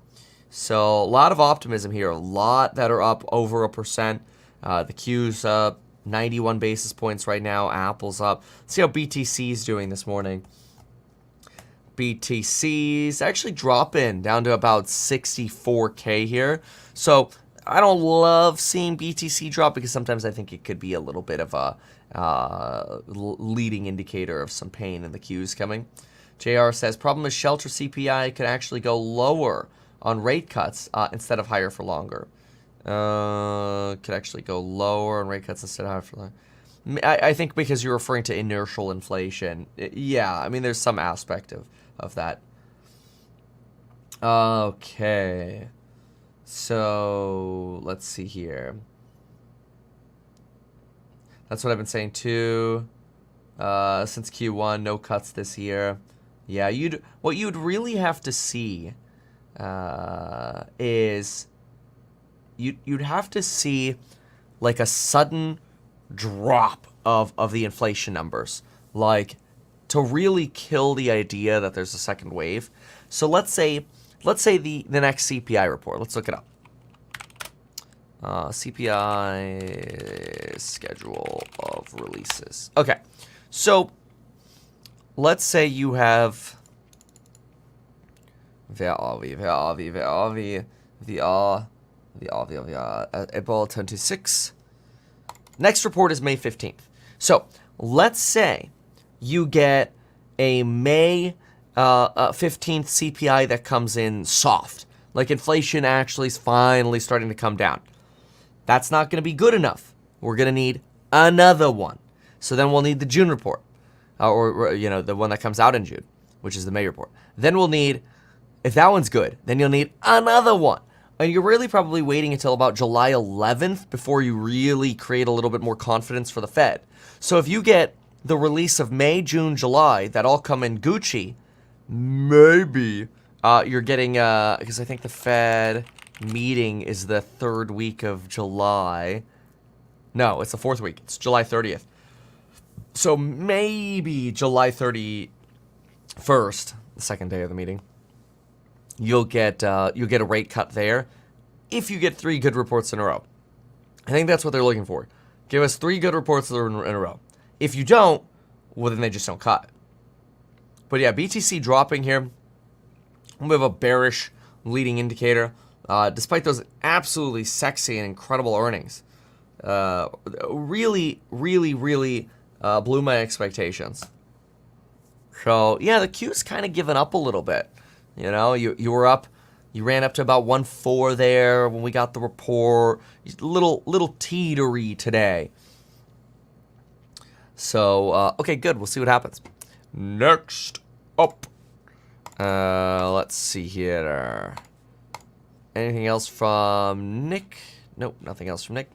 So a lot of optimism here. A lot that are up over 1%. The Q's up 91 basis points right now. Apple's up. Let's see how BTC's doing this morning. BTC's actually dropping down to about 64K here. So I don't love seeing BTC drop because sometimes I think it could be a little bit of a leading indicator of some pain in the Q's coming. JR says, problem is shelter CPI could actually go lower on rate cuts instead of higher for longer. Could actually go lower on rate cuts instead of higher for longer. I think because you're referring to inertial inflation. Yeah, I mean, there's some aspect of that. Okay. So, let's see here. That's what I've been saying too. Since Q1, no cuts this year. Yeah, what you'd really have to see is you'd have to see like a sudden drop of the inflation numbers, like to really kill the idea that there's a second wave. So let's say the next CPI report. Let's look it up. CPI schedule of releases. Okay, so let's say you have April 26. Next report is May 15th. So let's say you get a May 15th CPI that comes in soft, like inflation actually is finally starting to come down. That's not going to be good enough. We're going to need another one. So then we'll need the June report, or the one that comes out in June, which is the May report. Then we'll need, if that one's good, then you'll need another one. And you're really probably waiting until about July 11th before you really create a little bit more confidence for the Fed. So if you get the release of May, June, July that all come in Gucci, maybe you're getting, because I think the Fed meeting is the 3rd week of July. No, it's the 4th week. It's July 30th. So maybe July 31st, the 2nd day of the meeting, you'll get a rate cut there if you get 3 good reports in a row. I think that's what they're looking for. Give us 3 good reports in a row. If you don't, well, then they just don't cut. But yeah, BTC dropping here. We have a bearish leading indicator. Despite those absolutely sexy and incredible earnings, really blew my expectations. So yeah, the Q's kind of given up a little bit. You were up, you ran up to about 1.4 there when we got the report. Little teetery today. So okay, good. We'll see what happens. Next up, let's see here. Anything else from Nick? Nope, nothing else from Nick.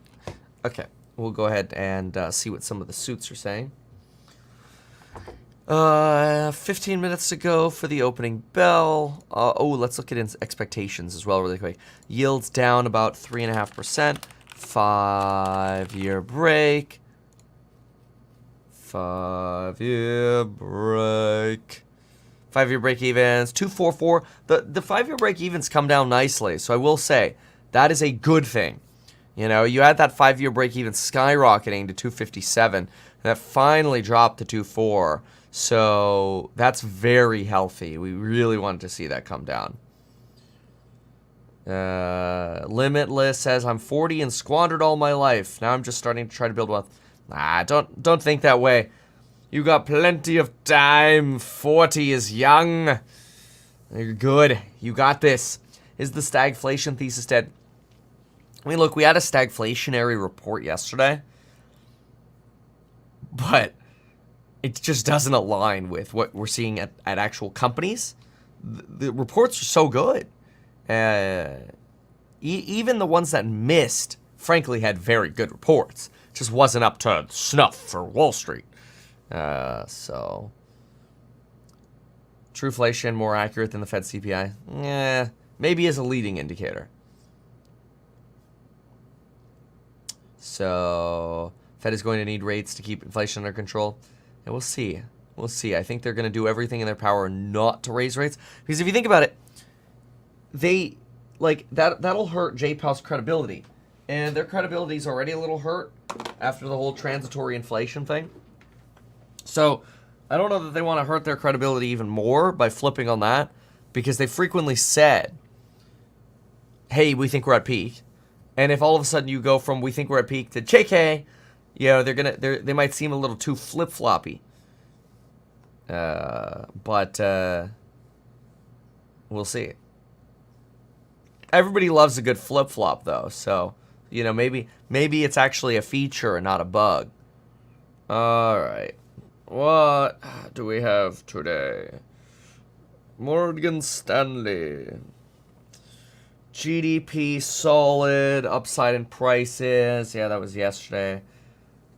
Okay, we'll go ahead and see what some of the suits are saying. 15 minutes to go for the opening bell. Let's look at expectations as well really quick. Yields down about 3.5%. 5-year break. 5-year break. 5-year break evens, 244. The 5-year break evens come down nicely, so I will say that is a good thing. You had that 5-year break even skyrocketing to 257, and that finally dropped to 24. So that's very healthy. We really wanted to see that come down. Limitless says, I'm 40 and squandered all my life. Now I'm just starting to try to build wealth. Don't think that way. You got plenty of time. 40 is young. You're good. You got this. Is the stagflation thesis dead? I mean, look, we had a stagflationary report yesterday, but it just doesn't align with what we're seeing at actual companies. The reports are so good. Even the ones that missed, frankly, had very good reports. Just wasn't up to snuff for Wall Street. So, Trueflation more accurate than the Fed CPI? Yeah, maybe as a leading indicator. So, Fed is going to need rates to keep inflation under control. And we'll see. We'll see. I think they're going to do everything in their power not to raise rates. Because if you think about it, that'll hurt J-Powell's credibility. And their credibility is already a little hurt after the whole transitory inflation thing. So, I don't know that they want to hurt their credibility even more by flipping on that, because they frequently said, hey, we think we're at peak. And if all of a sudden you go from we think we're at peak to JK, they might seem a little too flip-floppy. But we'll see. Everybody loves a good flip-flop though, so maybe it's actually a feature and not a bug. All right. What do we have today? Morgan Stanley. GDP solid, upside in prices. Yeah, that was yesterday.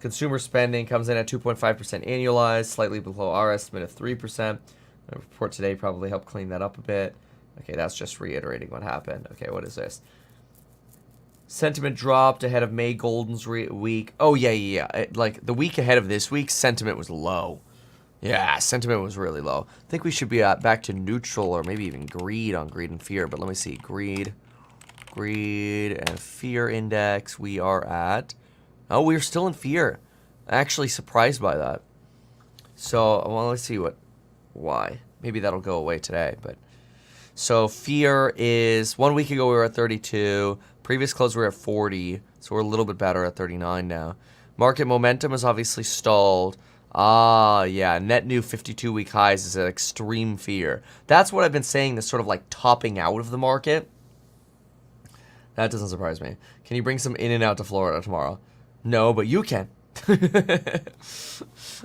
Consumer spending comes in at 2.5% annualized, slightly below our estimate of 3%. The report today probably helped clean that up a bit. Okay, that's just reiterating what happened. Okay, what is this? Sentiment dropped ahead of May Golden's week. Oh, yeah. Like, the week ahead of this week, sentiment was low. Yeah, sentiment was really low. I think we should be back to neutral or maybe even greed on greed and fear. But let me see. Greed and fear index. We are at... Oh, we're still in fear. Actually surprised by that. So, well, let's see why. Maybe that'll go away today. But so fear is... 1 week ago we were at 32. Previous close we were at 40. So we're a little bit better at 39 now. Market momentum is obviously stalled. Ah, yeah, net new 52-week highs is at extreme fear. That's what I've been saying, this sort of like topping out of the market. That doesn't surprise me. Can you bring some in and out to Florida tomorrow? No, but you can.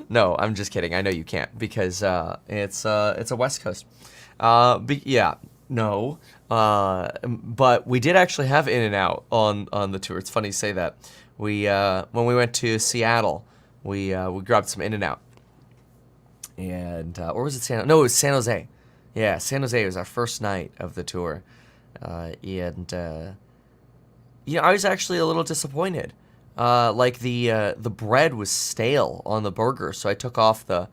No, I'm just kidding. I know you can't because it's a West Coast. Yeah, no. But we did actually have in and out on the tour. It's funny you say that. We when we went to Seattle, we grabbed some in-N-Out, and or was it No, it was San Jose. Yeah, San Jose was our first night of the tour, and yeah, I was actually a little disappointed. Like the bread was stale on the burger, so I took off the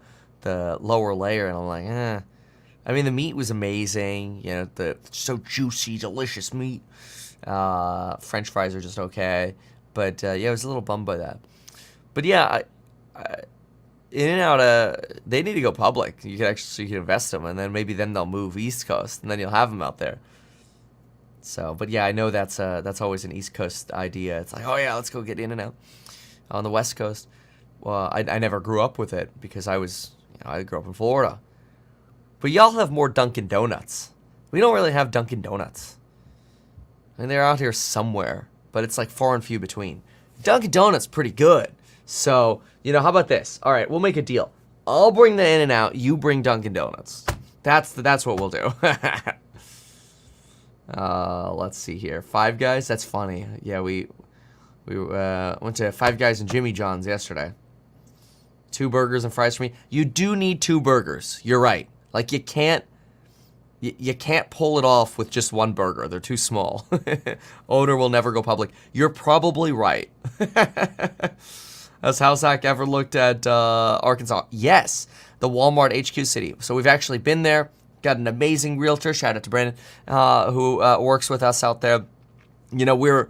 lower layer, and I'm like, eh. I mean, the meat was amazing. You know, the so juicy, delicious meat. French fries are just okay, but yeah, I was a little bummed by that. But yeah, In-N-Out, they need to go public. You can actually invest them, and then maybe they'll move East Coast, and then you'll have them out there. So, but yeah, I know that's always an East Coast idea. It's like, oh yeah, let's go get In-N-Out on the West Coast. Well, I never grew up with it because I grew up in Florida. But y'all have more Dunkin' Donuts. We don't really have Dunkin' Donuts. I mean, they're out here somewhere, but it's like far and few between. Dunkin' Donuts pretty good. So, you know, how about this? All right, we'll make a deal. I'll bring the In-N-Out, you bring Dunkin' Donuts. That's what we'll do. Let's see here. Five Guys, that's funny. Yeah, we went to Five Guys and Jimmy John's yesterday. 2 burgers and fries for me. You do need 2 burgers. You're right. Like you can't pull it off with just 1 burger. They're too small. Owner will never go public. You're probably right. Has Househack ever looked at Arkansas? Yes, the Walmart HQ city. So we've actually been there. Got an amazing realtor. Shout out to Brandon, who works with us out there. You know, we're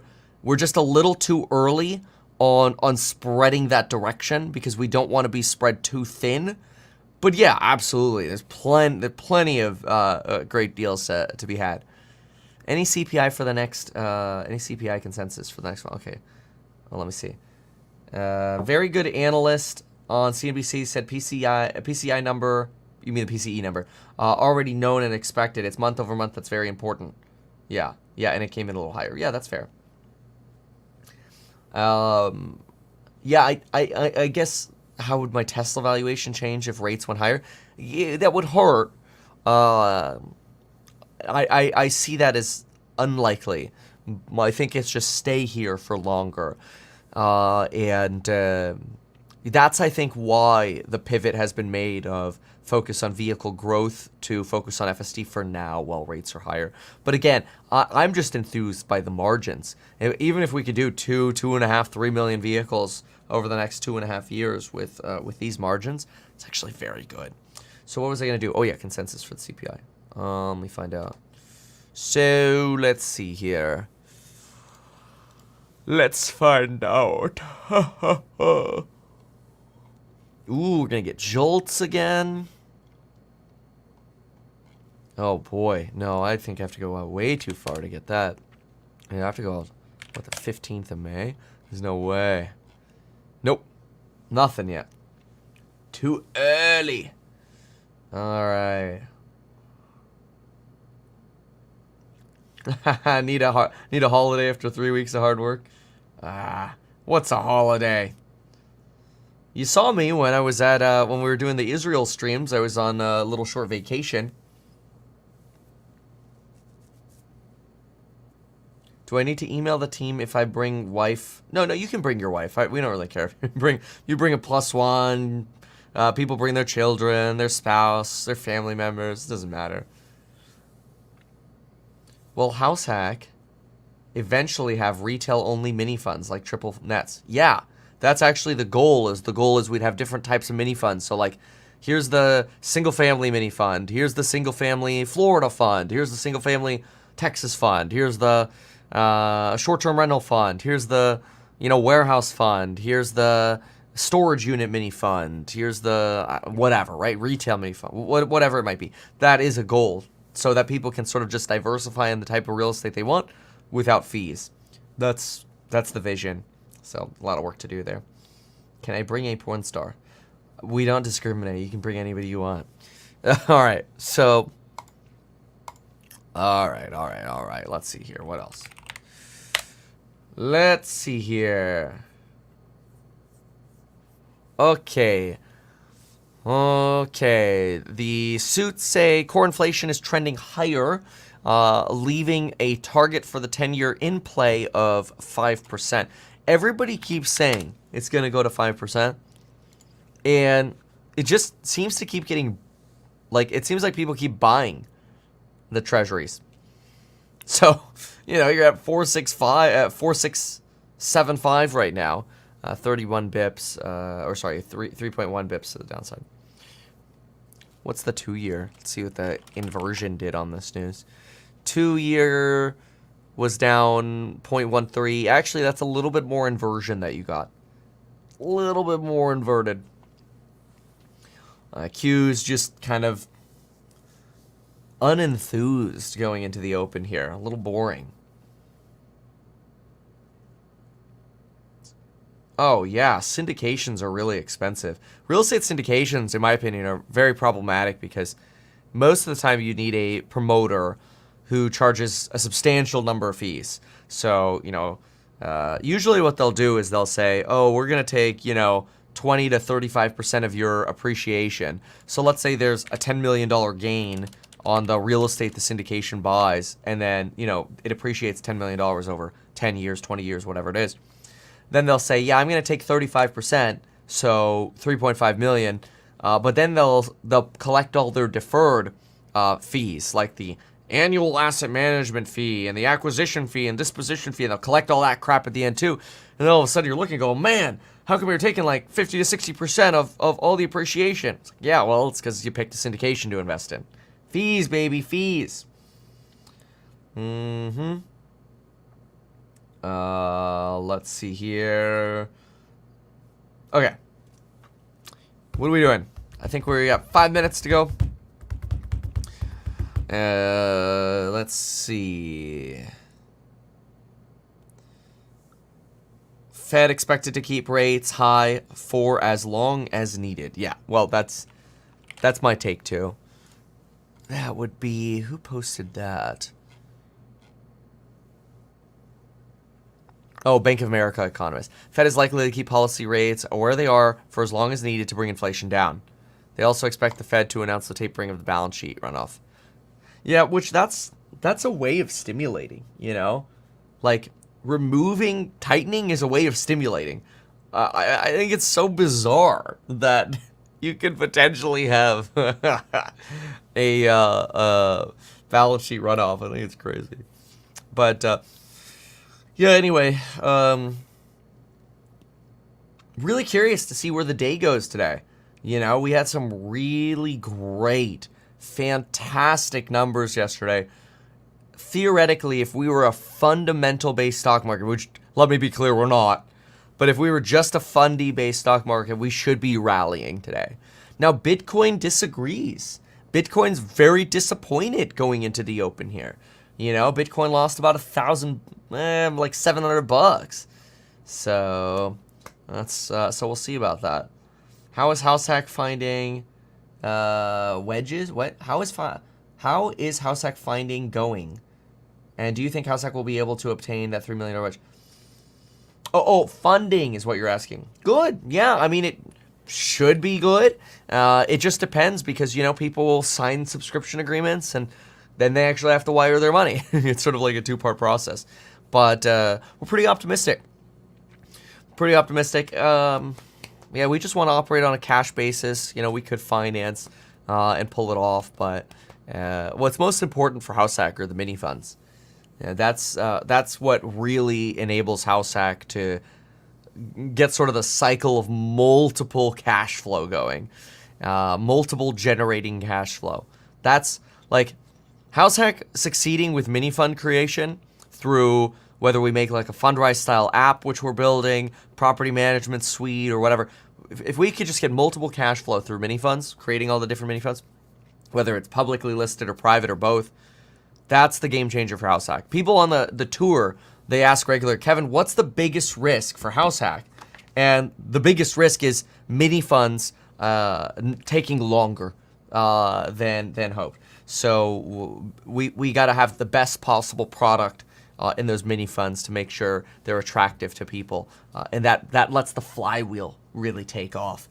just a little too early on spreading that direction because we don't want to be spread too thin. But yeah, absolutely. There's plenty of great deals to be had. Any CPI for the next? Any CPI consensus for the next one? Okay. Well, let me see. Very good analyst on CNBC said PCI number. You mean the PCE number? Already known and expected. It's month over month. That's very important. Yeah, and it came in a little higher. Yeah, that's fair. Yeah, I guess. How would my Tesla valuation change if rates went higher? Yeah, that would hurt. I see that as unlikely. I think it's just stay here for longer. And that's, I think, why the pivot has been made of focus on vehicle growth to focus on FSD for now while rates are higher. But again, I'm just enthused by the margins. Even if we could do 2.5, 3 million vehicles over the next 2.5 years with these margins, it's actually very good. So what was I going to do? Oh, yeah, consensus for the CPI. Let me find out. So let's see here. Let's find out. Ooh, we're going to get jolts again. Oh, boy. No, I think I have to go way too far to get that. I have to go, what, the 15th of May? There's no way. Nope. Nothing yet. Too early. All right. need a holiday after 3 weeks of hard work. What's a holiday? You saw me when I was at when we were doing the Israel streams. I was on a little short vacation. Do I need to email the team if I bring wife? No, you can bring your wife. We don't really care. You bring a +1. People bring their children, their spouse, their family members. It doesn't matter. Will Househack eventually have retail-only mini funds like triple nets? Yeah, that's actually the goal. The goal is we'd have different types of mini funds. So like, Here's the single family mini fund. Here's the single family Florida fund. Here's the single family Texas fund. Here's the short-term rental fund. Here's the, warehouse fund. Here's the storage unit mini fund. Here's the whatever, right? Retail mini fund. Whatever it might be. That is a goal so that people can sort of just diversify in the type of real estate they want without fees. That's the vision. So a lot of work to do there. Can I bring a porn star? We don't discriminate. You can bring anybody you want. All right. So, all right. Let's see here. What else? Let's see here. Okay. The suits say core inflation is trending higher, leaving a target for the 10-year in play of 5%. Everybody keeps saying it's going to go to 5%. And it just seems to keep getting, it seems like people keep buying the treasuries. So, you're at 4.75 right now, 31 bips, 3.1 bips to the downside. What's the 2-year? Let's see what the inversion did on this news. 2-year was down 0.13. Actually, that's a little bit more inversion that you got. A little bit more inverted. Q's just kind of unenthused going into the open here. A little boring. Oh, yeah. Syndications are really expensive. Real estate syndications, in my opinion, are very problematic because most of the time you need a promoter who charges a substantial number of fees. So, usually what they'll do is they'll say, oh, we're going to take, 20 to 35% of your appreciation. So let's say there's a $10 million gain on the real estate the syndication buys, and then, it appreciates $10 million over 10 years, 20 years, whatever it is. Then they'll say, yeah, I'm going to take 35%, so $3.5 million, but then they'll collect all their deferred fees, like the annual asset management fee and the acquisition fee and disposition fee, and they'll collect all that crap at the end too. And then all of a sudden you're looking and go, man, how come you're taking 50 to 60% of all the appreciation? It's like, yeah, well, it's because you picked a syndication to invest in. Fees, baby, fees. Let's see here. Okay. What are we doing? I think we got 5 minutes to go. Let's see. Fed expected to keep rates high for as long as needed. Yeah, well, that's my take too. That would be, who posted that? Oh, Bank of America economist. Fed is likely to keep policy rates where they are for as long as needed to bring inflation down. They also expect the Fed to announce the tapering of the balance sheet runoff. Yeah, which that's a way of stimulating, removing tightening is a way of stimulating. I think it's so bizarre that you could potentially have a balance sheet runoff. I think it's crazy. But, yeah, anyway, really curious to see where the day goes today. We had some really great, fantastic numbers yesterday. Theoretically, if we were a fundamental-based stock market, which, let me be clear, we're not, but if we were just a fundy-based stock market, we should be rallying today. Now, Bitcoin disagrees. Bitcoin's very disappointed going into the open here. Bitcoin lost about $700. So so we'll see about that. How is Househack finding wedges? What? How is Househack finding going? And do you think Househack will be able to obtain that $3 million wedge? Oh, funding is what you're asking. Good. Yeah, I mean, it should be good. It just depends because, people will sign subscription agreements and then they actually have to wire their money. It's sort of like a two-part process. But we're pretty optimistic. Yeah, we just want to operate on a cash basis. We could finance and pull it off. But what's most important for Househack are the mini funds. Yeah, that's what really enables Househack to get sort of the cycle of multiple cash flow going. multiple generating cash flow. That's like House Hack succeeding with mini fund creation through whether we make like a Fundrise style app, which we're building, property management suite or whatever. If we could just get multiple cash flow through mini funds, creating all the different mini funds, whether it's publicly listed or private or both, that's the game changer for House Hack. People on the tour, they ask regular, Kevin, what's the biggest risk for House Hack? And the biggest risk is mini funds taking longer than hoped. So we got to have the best possible product in those mini funds to make sure they're attractive to people, and that lets the flywheel really take off,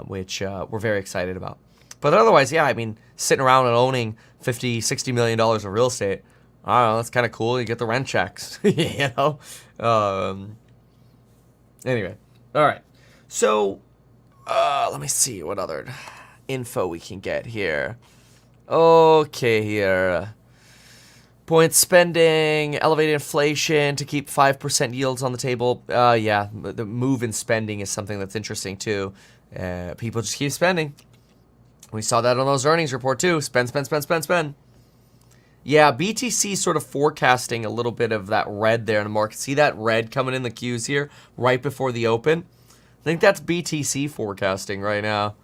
which we're very excited about. But otherwise, yeah, I mean, sitting around and owning $50-60 million of real estate, I don't know, that's kind of cool. You get the rent checks, you know. Anyway, all right. So let me see what other info we can get here. Okay, here. Point spending, elevated inflation to keep 5% yields on the table. Yeah, the move in spending is something that's interesting too. People just keep spending. We saw that on those earnings report too. Spend. Yeah, BTC sort of forecasting a little bit of that red there in the market. See that red coming in the Qs here right before the open? I think that's BTC forecasting right now.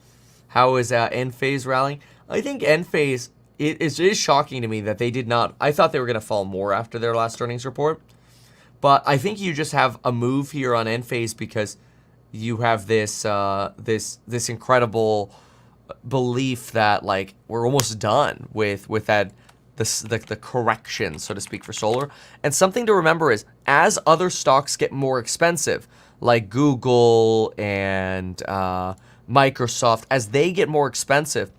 How is Enphase rallying? I think Enphase, it is shocking to me that they did not. I thought they were going to fall more after their last earnings report. But I think you just have a move here on Enphase because you have this this incredible belief that like we're almost done with that the correction, so to speak, for solar. And something to remember is as other stocks get more expensive, like Google and Microsoft, as they get more expensive,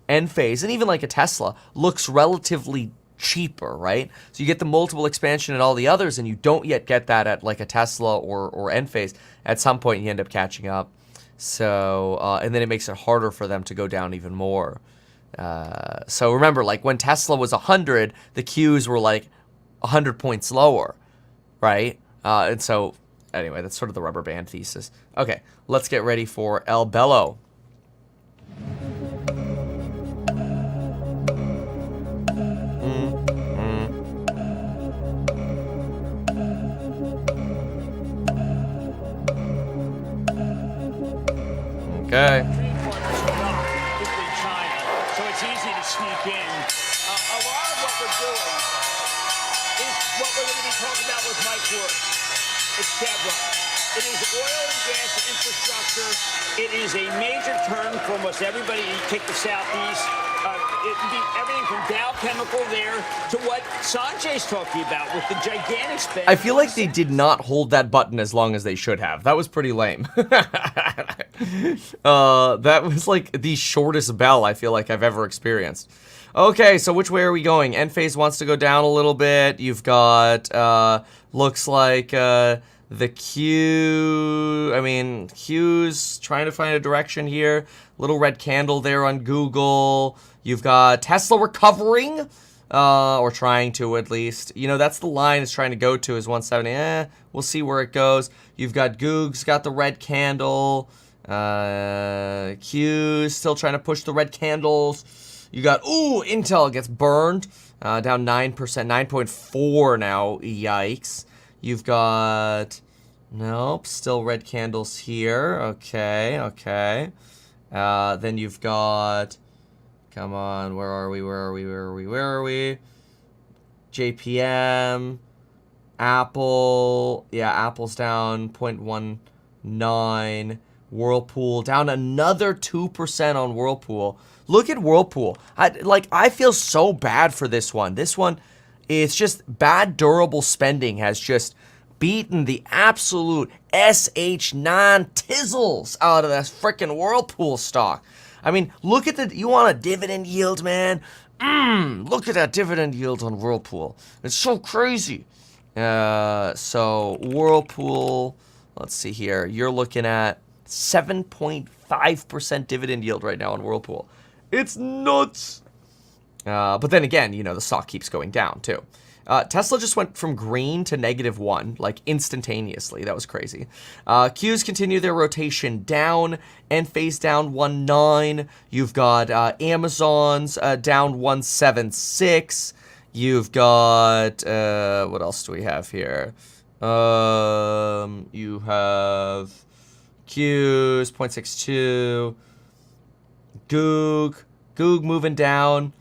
Enphase and even like a Tesla looks relatively cheaper, right? So you get the multiple expansion at all the others, and you don't yet get that at like a Tesla or Enphase. At some point, you end up catching up. So, and then it makes it harder for them to go down even more. So remember, like when Tesla was 100, the Qs were like 100 points lower, right? And so, anyway, that's sort of the rubber band thesis. Okay, let's get ready for El Bello. Okay. Particularly China, so it's easy to sneak in. A lot of what we're doing is what we're going to be talking about with Mike Wood. It's Chevron. It is oil and gas infrastructure. It is a major turn for almost everybody. You take the Southeast. It would be everything from Dow Chemical there to what Sanjay's talking about with the gigantic spend. I feel like they did not hold that button as long as they should have. That was pretty lame. That was like the shortest bell I feel like I've ever experienced. Okay, so which way are we going? Enphase wants to go down a little bit. You've got, looks like the Q, I mean, Q's trying to find a direction here. Little red candle there on Google. You've got Tesla recovering, or trying to at least. You know, that's the line it's trying to go to is 170. We'll see where it goes. You've got Goog's got the red candle. Q's still trying to push the red candles. You got, Intel gets burned, down 9%, 9.4 now, yikes. You've got, nope, still red candles here, okay. Then you've got, come on, where are we? JPM, Apple, yeah, Apple's down 0.19, Whirlpool, down another 2% on Whirlpool. Look at Whirlpool. I feel so bad for this one. This one, it's just bad durable spending has just beaten the absolute SH9 out of this freaking Whirlpool stock. I mean, look at you want a dividend yield, man? Look at that dividend yield on Whirlpool. It's so crazy. So Whirlpool, let's see here. You're looking at 7.5% dividend yield right now on Whirlpool. It's nuts. But then again, you know, the stock keeps going down too. Tesla just went from green to -1, like instantaneously. That was crazy. Qs continue their rotation down, Enphase down 1.9. You've got Amazon's down 1.76. You've got, what else do we have here? You have Qs, 0.62. Goog moving down.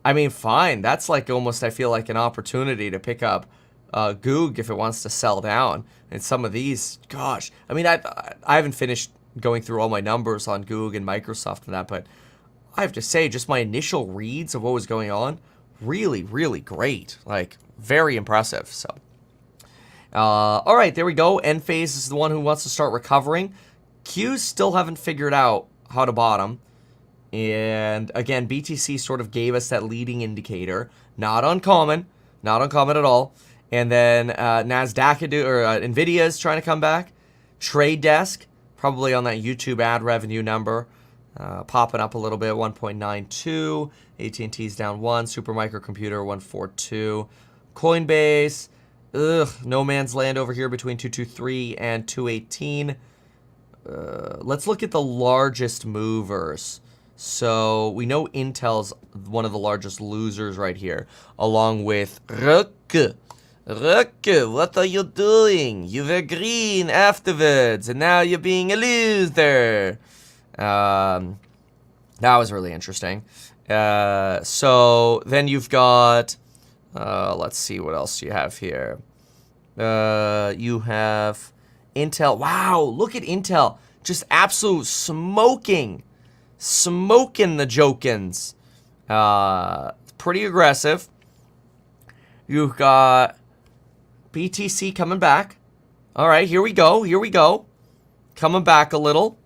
I mean, fine. That's like almost, I feel like, an opportunity to pick up Goog if it wants to sell down. And some of these, gosh. I mean, I haven't finished going through all my numbers on Goog and Microsoft and that, but I have to say, just my initial reads of what was going on, really, really great. Like, very impressive. So, all right, there we go. Enphase is the one who wants to start recovering. Qs still haven't figured out how to bottom. And again, BTC sort of gave us that leading indicator. Not uncommon at all. And then NASDAQ or Nvidia is trying to come back. Trade Desk, probably on that YouTube ad revenue number, popping up a little bit, 1.92. AT&T's down 1. Supermicrocomputer 142. Coinbase, no man's land over here between 223 and 218. Let's look at the largest movers. So we know Intel's one of the largest losers right here, along with Rook. Rook, what are you doing? You were green afterwards, and now you're being a loser. That was really interesting. So then you've got, let's see, what else do you have here? You have Intel. Wow, look at Intel. Just absolute smoking the Jokins. Pretty aggressive. You've got BTC coming back. All right, here we go. Coming back a little.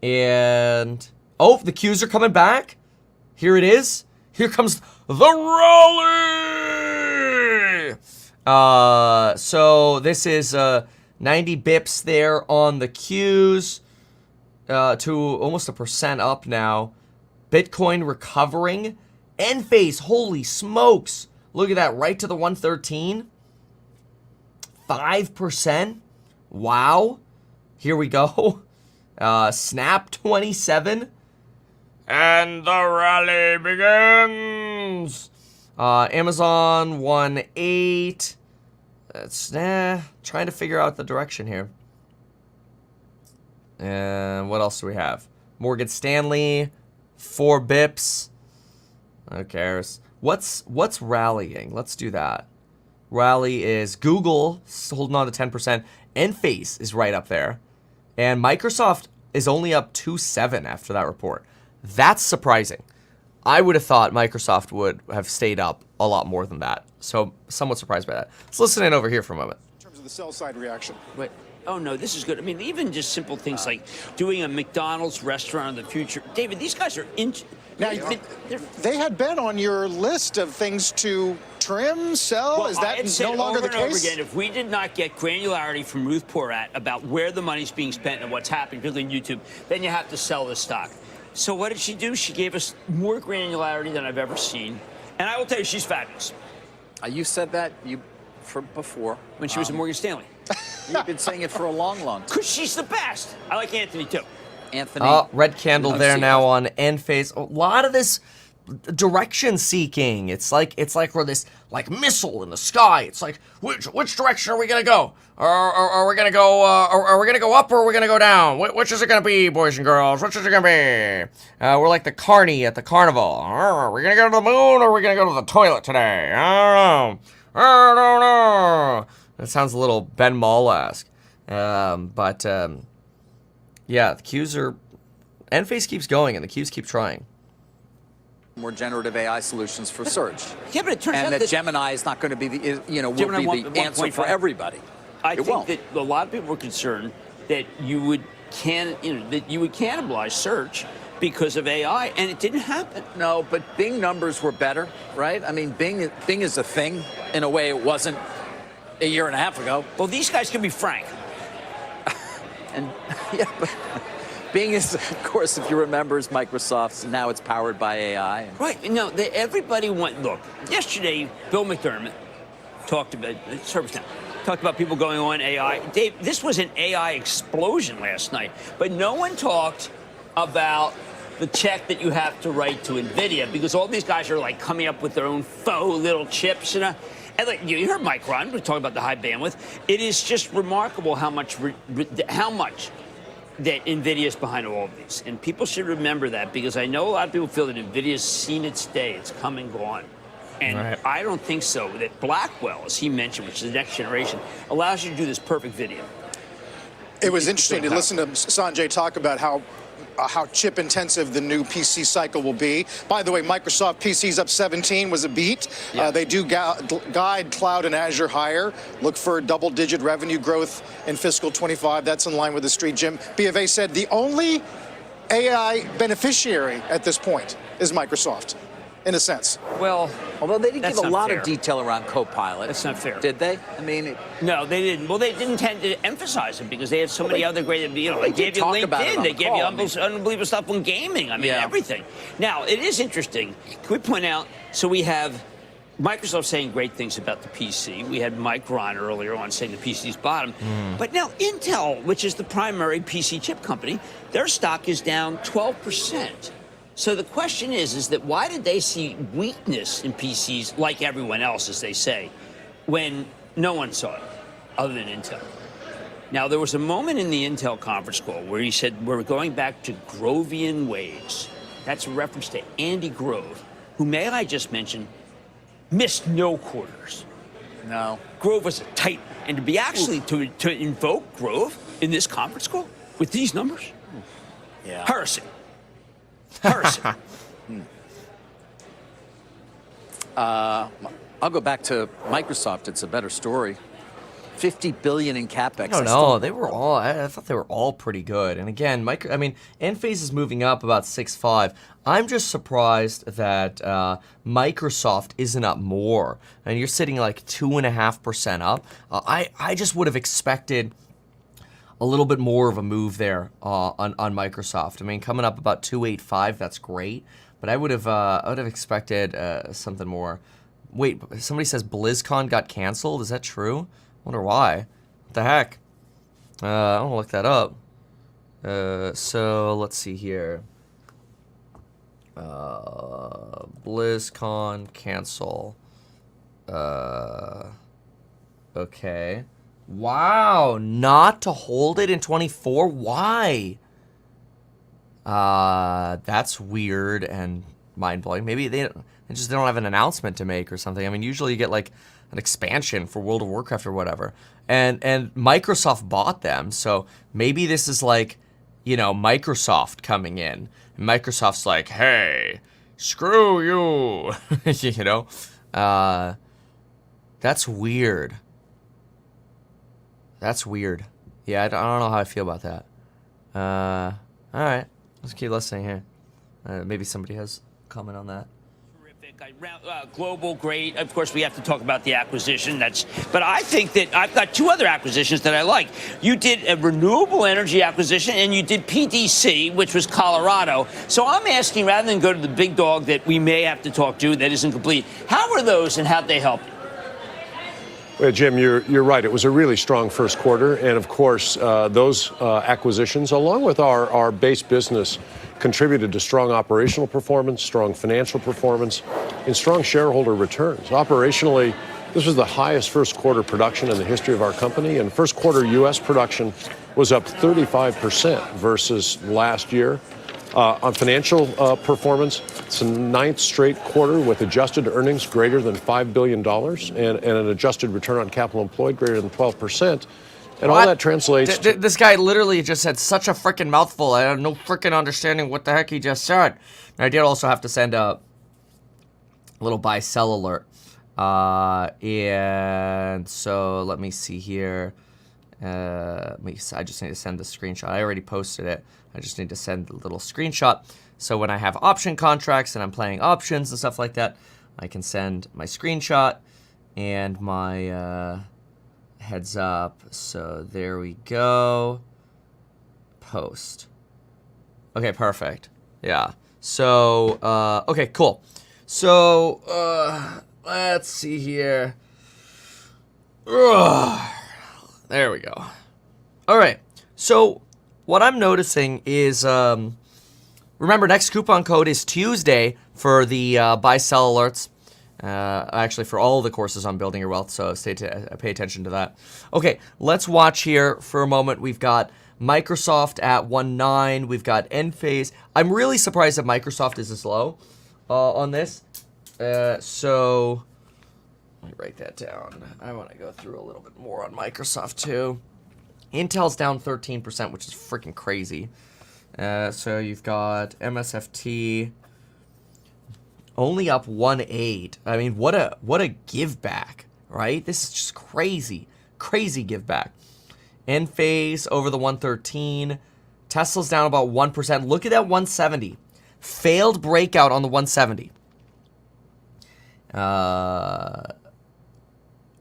And, oh, the Qs are coming back. Here it is. Here comes the rally. So this is 90 bips there on the Qs. To almost 1% up now. Bitcoin recovering. Enphase, holy smokes. Look at that, right to the 113. 5%. Wow. Here we go. Snap 27. And the rally begins. Amazon 1.8. That's trying to figure out the direction here. And what else do we have? Morgan Stanley, 4 bips. Who cares? What's rallying? Let's do that. Rally is Google holding on to 10%. Enphase is right up there. And Microsoft is only up 2.7 after that report. That's surprising. I would have thought Microsoft would have stayed up a lot more than that. So somewhat surprised by that. Let's listen in over here for a moment. In terms of the sell side reaction. Wait. Oh, no, this is good. I mean, even just simple things like doing a McDonald's restaurant of the future. David, these guys are Now, they had been on your list of things to trim, sell. Well, is that no longer the case? Over again, if we did not get granularity from Ruth Porat about where the money's being spent and what's happening, particularly on YouTube, then you have to sell the stock. So what did she do? She gave us more granularity than I've ever seen. And I will tell you, she's fabulous. You said that before. When she was at Morgan Stanley. You've been saying it for a long time. Because she's the best. I like Anthony, too. Anthony. Red candle there now on Enphase. A lot of this direction seeking. It's like we're this like missile in the sky. It's like which direction are we gonna go? Are we gonna go? Are we gonna go up or are we gonna go down? Which is it gonna be, boys and girls? Which is it gonna be? We're like the carny at the carnival. Are we gonna go to the moon or are we gonna go to the toilet today? I don't know. That sounds a little Ben Mall-esque. Yeah, the Qs are... Enphase keeps going, and the Qs keep trying. More generative AI solutions for search. Yeah, but it turns out that Gemini is not going to be the, will be the answer for everybody. I think that a lot of people were concerned that you would cannibalize search because of AI, and it didn't happen. No, but Bing numbers were better, right? I mean, Bing is a thing in a way it wasn't a year and a half ago. Well, these guys can be frank. And Bing is, of course, if you remember, is Microsoft's. Now it's powered by AI. Right. No, everybody went. Look, yesterday, Bill McDermott talked about ServiceNow. Talked about people going on AI. Dave, this was an AI explosion last night, but no one talked about the check that you have to write to NVIDIA, because all these guys are like coming up with their own faux little chips. And like, you heard Mike Ron, we're talking about the high bandwidth. It is just remarkable how much that NVIDIA is behind all of these. And people should remember that, because I know a lot of people feel that NVIDIA's seen its day. It's come and gone. And right. I don't think so. That Blackwell, as he mentioned, which is the next generation, allows you to do this perfect video. It was interesting to listen to Sanjay talk about how chip intensive the new PC cycle will be. By the way, Microsoft PCs up 17 was a beat. Yeah. They do guide cloud and Azure higher. Look for double-digit revenue growth in fiscal 25. That's in line with the street. Jim, BofA said the only AI beneficiary at this point is Microsoft, in a sense. Well, although they didn't give a lot of detail around Copilot. That's not fair. Did they? I mean, no, they didn't. Well, they didn't tend to emphasize it because they have so many other great, they gave you LinkedIn, they gave you unbelievable stuff on gaming. I mean, everything. Now, it is interesting. Can we point out, so we have Microsoft saying great things about the PC. We had Mike Ron earlier on saying the PC's bottom. But now Intel, which is the primary PC chip company, their stock is down 12%. So the question is that why did they see weakness in PCs like everyone else, as they say, when no one saw it other than Intel? Now, there was a moment in the Intel conference call where he said, we're going back to Grovian ways. That's a reference to Andy Grove, who, may I just mention, missed no quarters. No. Grove was a titan. And to be actually, to invoke Grove in this conference call with these numbers? Yeah. Heresy. I'll go back to Microsoft. It's a better story. $50 billion in capex. I don't know. They were all. I thought they were all pretty good. And again, Enphase is moving up about 6.5. I'm just surprised that Microsoft isn't up more. And you're sitting like 2.5% up. I just would have expected a little bit more of a move there on Microsoft. I mean, coming up about 2.85, that's great. But I would have expected something more. Wait, somebody says BlizzCon got canceled. Is that true? Wonder why. What the heck? I want to look that up. So let's see here. BlizzCon cancel. Okay. Wow, not to hold it in 24? Why? That's weird and mind-blowing. Maybe they just don't have an announcement to make or something. I mean, usually you get like an expansion for World of Warcraft or whatever. And Microsoft bought them, so maybe this is like, Microsoft coming in. And Microsoft's like, hey, screw you. That's weird. That's weird. Yeah, I don't know how I feel about that. All right. Let's keep listening here. Maybe somebody has a comment on that. Terrific. Global, great. Of course, we have to talk about the acquisition. But I think that I've got two other acquisitions that I like. You did a renewable energy acquisition, and you did PDC, which was Colorado. So I'm asking, rather than go to the big dog that we may have to talk to that isn't complete, how were those and how'd they help you? Well, Jim, you're right. It was a really strong first quarter. And, of course, those acquisitions, along with our base business, contributed to strong operational performance, strong financial performance, and strong shareholder returns. Operationally, this was the highest first quarter production in the history of our company. And first quarter U.S. production was up 35% versus last year. On financial performance, it's the 9th straight quarter with adjusted earnings greater than $5 billion and an adjusted return on capital employed greater than 12%. And all that translates to... This guy literally just said such a freaking mouthful. I have no freaking understanding what the heck he just said. And I did also have to send a little buy-sell alert. And so let me see here. I just need to send the screenshot. I already posted it. I just need to send a little screenshot. So when I have option contracts and I'm playing options and stuff like that, I can send my screenshot and my heads up. So there we go. Post. Okay, perfect. Yeah. So, okay, cool. So, let's see here. Ugh. There we go. All right. So, what I'm noticing is, remember, next coupon code is Tuesday for the buy-sell alerts. Actually, for all the courses on building your wealth, so pay attention to that. Okay, let's watch here for a moment. We've got Microsoft at 1.9. We've got Enphase. I'm really surprised that Microsoft is this low on this. So let me write that down. I want to go through a little bit more on Microsoft too. Intel's down 13%, which is freaking crazy. So you've got MSFT only up 1.8. I mean, what a give back, right? This is just crazy give back. Enphase over the 113. Tesla's down about 1%. Look at that 170. Failed breakout on the 170.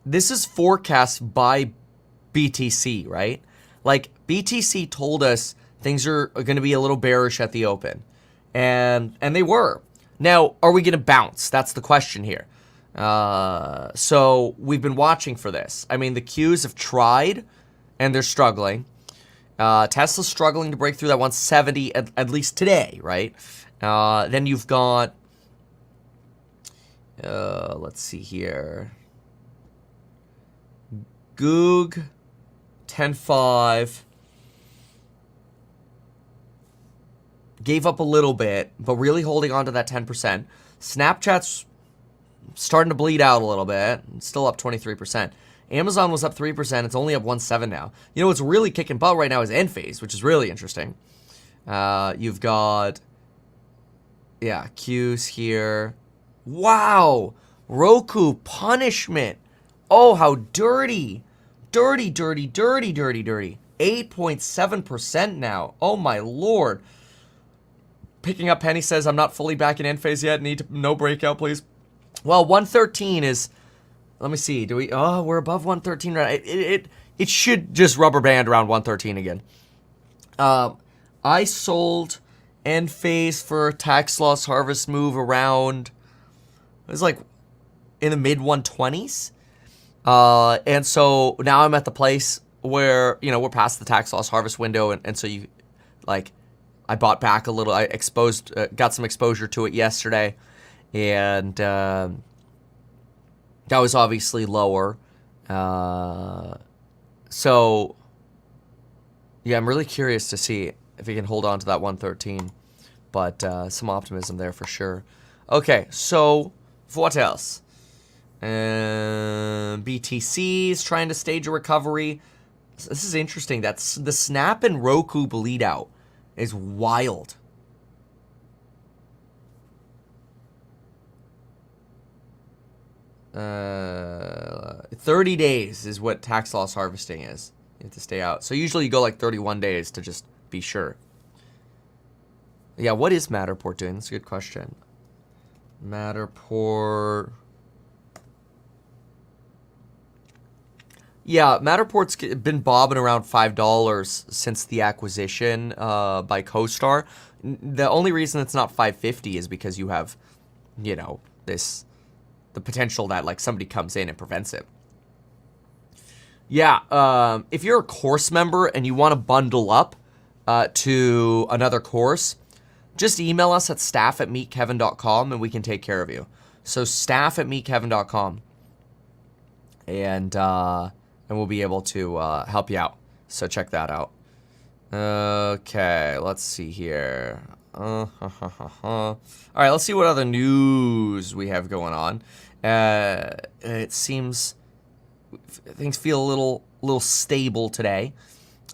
This is forecast by BTC, right? Like, BTC told us things are going to be a little bearish at the open. And they were. Now, are we going to bounce? That's the question here. So we've been watching for this. I mean, the Qs have tried, and they're struggling. Tesla's struggling to break through that 170, at least today, right? Then you've got, let's see here. Goog, 10.5. Gave up a little bit, but really holding on to that 10%. Snapchat's starting to bleed out a little bit. It's still up 23%. Amazon was up 3%. It's only up 1.7 now. You know what's really kicking butt right now is Enphase, which is really interesting. You've got, yeah, Q's here. Wow! Roku, punishment. Oh, how dirty. Dirty, dirty, dirty, dirty, dirty. 8.7% now. Oh, my Lord. Picking up Penny says, I'm not fully back in Enphase yet. Need to, no breakout, please. Well, 113 is, let me see. Do we, oh, we're above 113 right? It should just rubber band around 113 again. I sold Enphase for a tax loss harvest move around, it was like in the mid 120s. And so now I'm at the place where, you know, we're past the tax loss harvest window. And so you, like, I bought back a little. I got some exposure to it yesterday, and that was obviously lower. So, yeah, I'm really curious to see if we can hold on to that 113, but some optimism there for sure. Okay, so what else? BTC is trying to stage a recovery. This is interesting. That's the Snap and Roku bleed out. Is wild. Uh, 30 days is what tax loss harvesting is. You have to stay out. So usually you go like 31 days to just be sure. Yeah, what is Matterport doing? That's a good question. Matterport. Yeah, Matterport's been bobbing around $5 since the acquisition by CoStar. The only reason it's not $5.50 is because you have, you know, the potential that like somebody comes in and prevents it. Yeah, if you're a course member and you want to bundle up to another course, just email us at staff@meetkevin.com and we can take care of you. So staff@meetkevin.com, and we'll be able to help you out. So check that out. Okay, let's see here. All right, let's see what other news we have going on. It seems things feel a little stable today.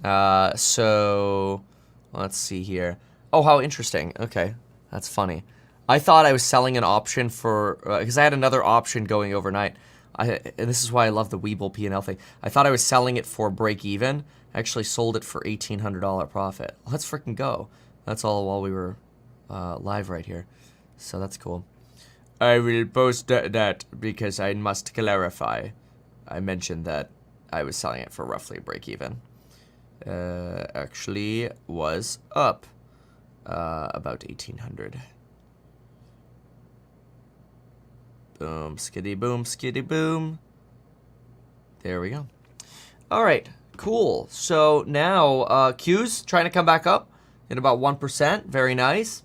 So let's see here. Oh, how interesting. Okay, that's funny. I thought I was selling an option for because I had another option going overnight. And this is why I love the Webull P&L thing. I thought I was selling it for break even. I actually sold it for $1,800 profit. Let's freaking go. That's all while we were live right here. So that's cool. I will post that because I must clarify. I mentioned that I was selling it for roughly break even. Actually was up. about 1800. Boom, skiddy boom, skiddy boom. There we go. All right, cool. So now Q's trying to come back up in about 1%. Very nice.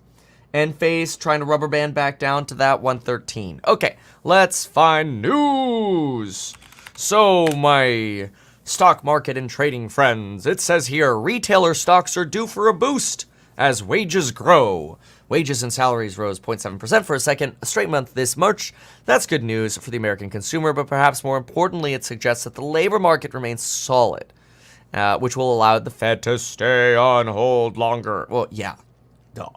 Enphase trying to rubber band back down to that 113. Okay, let's find news. So my stock market and trading friends, it says here retailer stocks are due for a boost as wages grow. Wages and salaries rose 0.7% for a second straight month this March. That's good news for the American consumer, but perhaps more importantly, it suggests that the labor market remains solid, which will allow the Fed to stay on hold longer. Well, yeah, duh.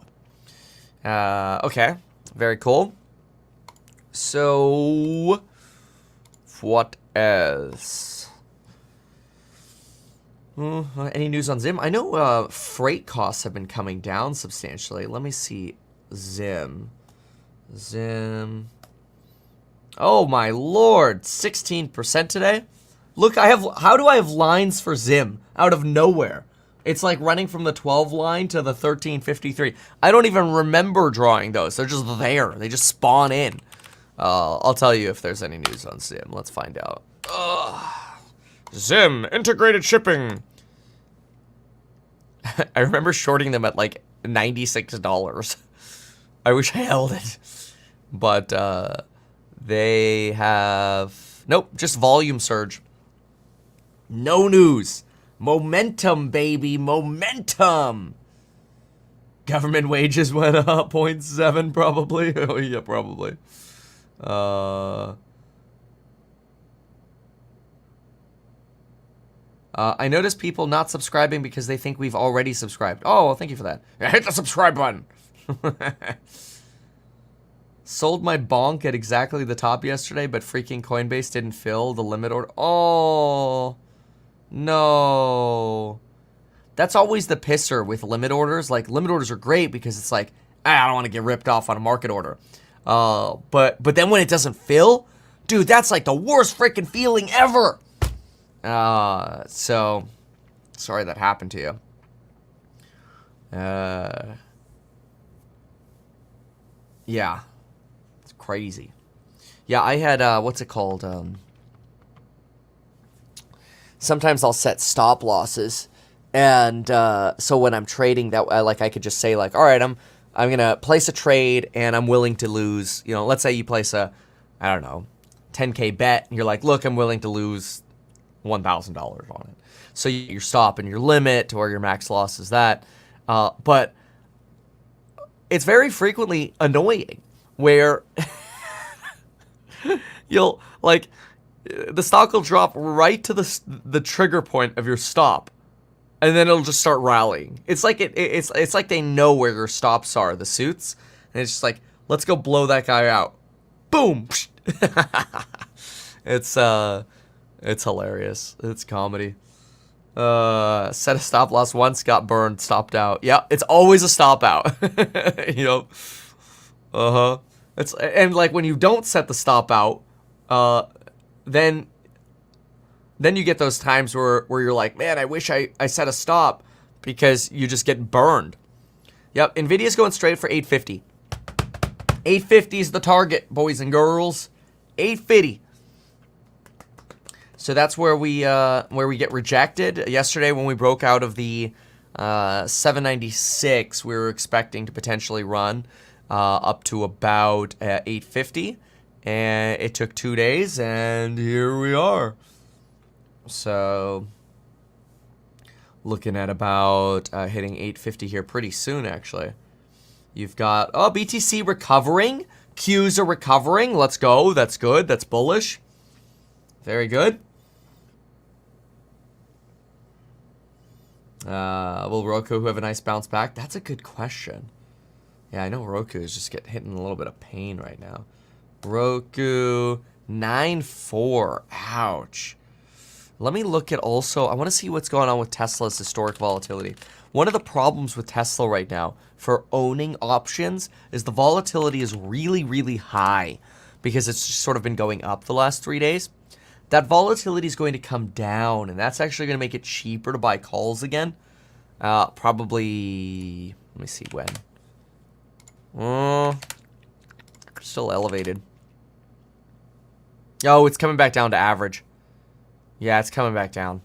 Okay, very cool. So, what else? Any news on Zim? I know freight costs have been coming down substantially. Let me see. Zim. Oh my lord, 16% today? Look, how do I have lines for Zim out of nowhere? It's like running from the 12 line to the 1353. I don't even remember drawing those. They're just there. They just spawn in. I'll tell you if there's any news on Zim. Let's find out. Zim, integrated shipping. I remember shorting them at like $96. I wish I held it. But they have... Nope, just volume surge. No news. Momentum, baby. Momentum. Government wages went up 0.7 probably. Oh, yeah, probably. I noticed people not subscribing because they think we've already subscribed. Oh, well, thank you for that. Yeah, hit the subscribe button. Sold my bonk at exactly the top yesterday, but freaking Coinbase didn't fill the limit order. Oh, no. That's always the pisser with limit orders. Like, limit orders are great because it's like, I don't want to get ripped off on a market order. But then when it doesn't fill, dude, that's like the worst freaking feeling ever. So sorry that happened to you. Yeah, it's crazy. Yeah, I had, what's it called? Sometimes I'll set stop losses. And, so when I'm trading that, I could just say like, all right, I'm going to place a trade and I'm willing to lose, you know, let's say you place a, I don't know, 10K bet and you're like, look, I'm willing to lose $1,000 on it. So your stop and your limit or your max loss is that. But it's very frequently annoying where you'll like the stock will drop right to the trigger point of your stop, and then it'll just start rallying. It's like it's like they know where your stops are, the suits, and it's just like, let's go blow that guy out. Boom. It's hilarious. It's comedy. Set a stop loss once, got burned, stopped out. Yeah, it's always a stop out. You know. And like when you don't set the stop out, then you get those times where you're like, man, I wish I set a stop, because you just get burned. Yep, Nvidia's going straight for 850. 850 is the target, boys and girls. 850. So that's where we get rejected. Yesterday when we broke out of the 796, we were expecting to potentially run up to about 850, and it took 2 days, and here we are. So looking at about hitting 850 here pretty soon, actually. You've got, oh, BTC recovering. Qs are recovering. Let's go. That's good. That's bullish. Very good. Will Roku have a nice bounce back? That's a good question. Yeah, I know Roku is just hitting a little bit of pain right now. Roku 9.4. Ouch. Let me look at also, I want to see what's going on with Tesla's historic volatility. One of the problems with Tesla right now for owning options is the volatility is really, really high because it's just sort of been going up the last 3 days. That volatility is going to come down, and that's actually going to make it cheaper to buy calls again. Probably, Let me see when. Oh, still elevated. Oh, it's coming back down to average. Yeah, it's coming back down.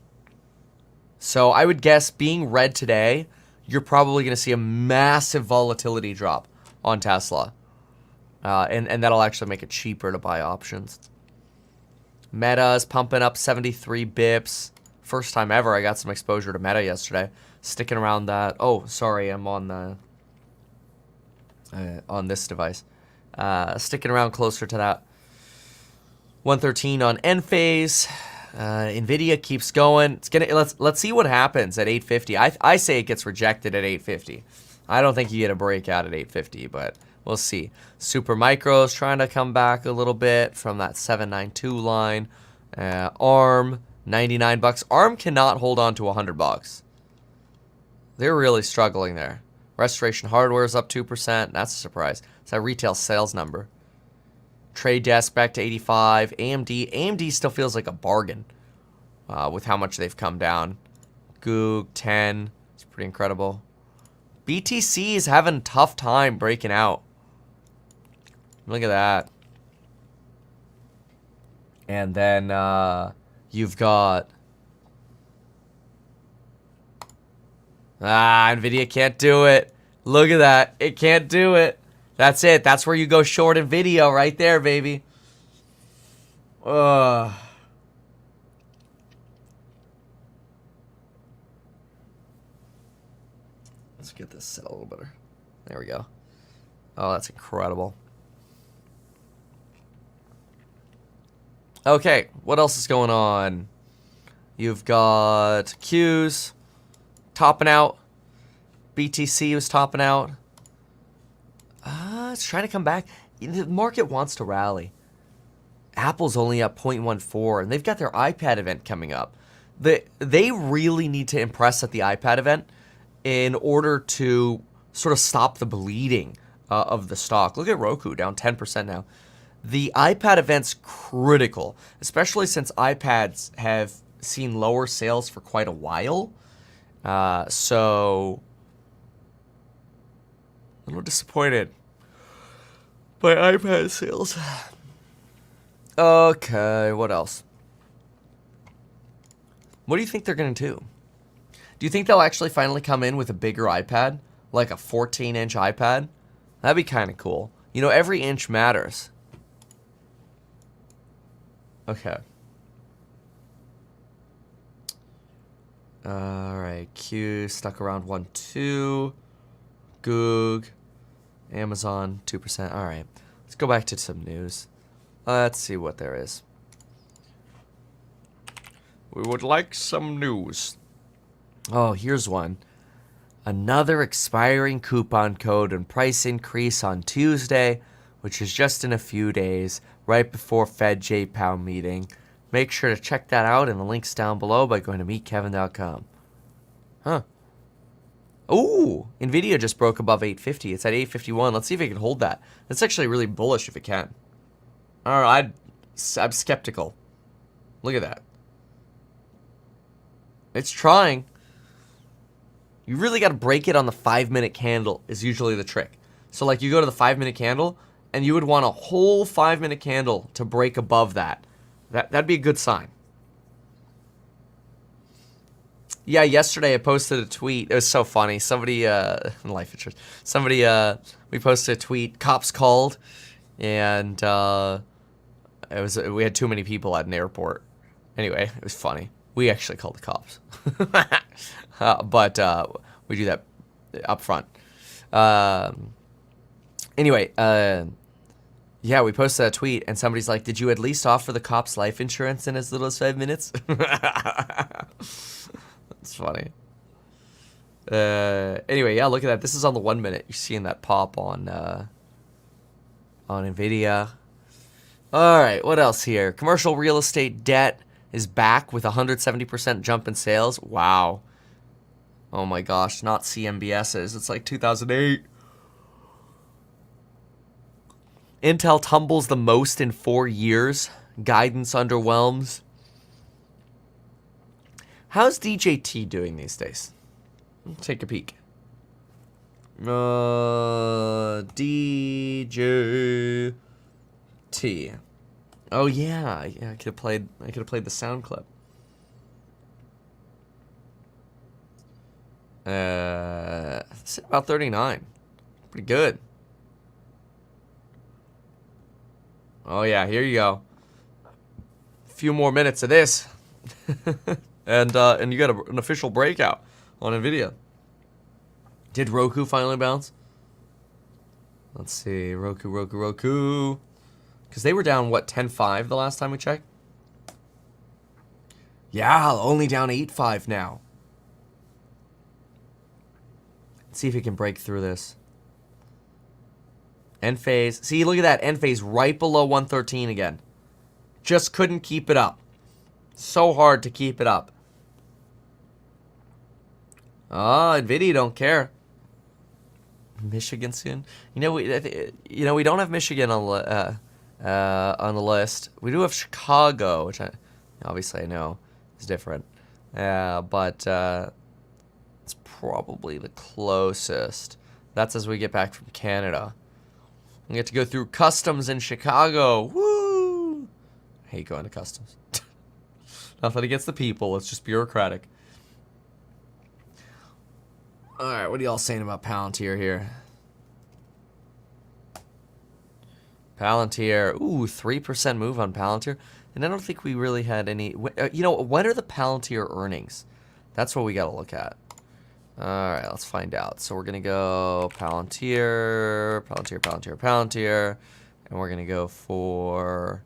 So I would guess being red today, you're probably going to see a massive volatility drop on Tesla. And that'll actually make it cheaper to buy options. Meta's pumping up 73 bips. First time ever I got some exposure to Meta yesterday. Sticking around that. Oh, sorry, I'm on the on this device. Sticking around closer to that 113 on Enphase. Nvidia keeps going. It's gonna let's see what happens at 850. I say it gets rejected at 850. I don't think you get a breakout at 850, but we'll see. Supermicro's trying to come back a little bit from that 792 line. ARM, $99. ARM cannot hold on to $100. They're really struggling there. Restoration Hardware is up 2%. That's a surprise. It's that retail sales number. Trade Desk back to 85. AMD still feels like a bargain with how much they've come down. Goog 10. It's pretty incredible. BTC is having a tough time breaking out. Look at that. And then you've got... Nvidia can't do it. Look at that. It can't do it. That's it. That's where you go short Nvidia right there, baby. Let's get this set a little better. There we go. Oh, that's incredible. Okay, what else is going on? You've got Qs topping out. BTC was topping out. It's trying to come back. The market wants to rally. Apple's only up 0.14, and they've got their iPad event coming up. They really need to impress at the iPad event in order to sort of stop the bleeding of the stock. Look at Roku, down 10% now. The iPad event's critical, especially since iPads have seen lower sales for quite a while. So, a little disappointed by iPad sales. Okay, what else? What do you think they're going to do? Do you think they'll actually finally come in with a bigger iPad? Like a 14-inch iPad? That'd be kind of cool. You know, every inch matters. Okay. Alright, Q stuck around 1.2. Goog. Amazon, 2%. Alright. Let's go back to some news. Let's see what there is. We would like some news. Oh, here's one. Another expiring coupon code and price increase on Tuesday, which is just in a few days, right before Fed J-Pound meeting. Make sure to check that out in the links down below by going to meetkevin.com. Huh. Ooh, Nvidia just broke above 850. It's at 851. Let's see if it can hold that. That's actually really bullish if it can. I'm skeptical. Look at that. It's trying. You really got to break it on the 5-minute candle is usually the trick. So like you go to the 5-minute candle and you would want a whole 5-minute candle to break above that. That'd be a good sign. Yeah, yesterday I posted a tweet. It was so funny. Somebody, life insurance. Somebody, we posted a tweet. Cops called, and we had too many people at an airport. Anyway, it was funny. We actually called the cops, but we do that up front. Anyway, yeah, we posted a tweet, and somebody's like, "Did you at least offer the cops life insurance in as little as 5 minutes?" It's funny. Anyway, yeah, look at that. This is on the 1 minute. You're seeing that pop on Nvidia. All right, what else here? Commercial real estate debt is back with a 170% jump in sales. Wow. Oh my gosh, not CMBS's. It's like 2008. Intel tumbles the most in 4 years. Guidance underwhelms. How's DJT doing these days? Let's take a peek. DJT. Oh yeah, I could have played the sound clip. It's about 39. Pretty good. Oh yeah, here you go. A few more minutes of this, and you got an official breakout on Nvidia. Did Roku finally bounce? Let's see, Roku. Because they were down, what, 10.5 the last time we checked? Yeah, only down 8.5 now. Let's see if we can break through this. End phase. See, look at that. End phase right below 113 again. Just couldn't keep it up. So hard to keep it up. Oh, Nvidia don't care. Michigan soon. We don't have Michigan on the list. We do have Chicago, which obviously I know is different. But it's probably the closest. That's as we get back from Canada. We get to go through customs in Chicago. Woo! I hate going to customs. Nothing against the people. It's just bureaucratic. All right, what are y'all saying about Palantir here? Palantir, ooh, 3% move on Palantir. And I don't think we really had any... when are the Palantir earnings? That's what we got to look at. All right, let's find out. So we're going to go Palantir. And we're going to go for...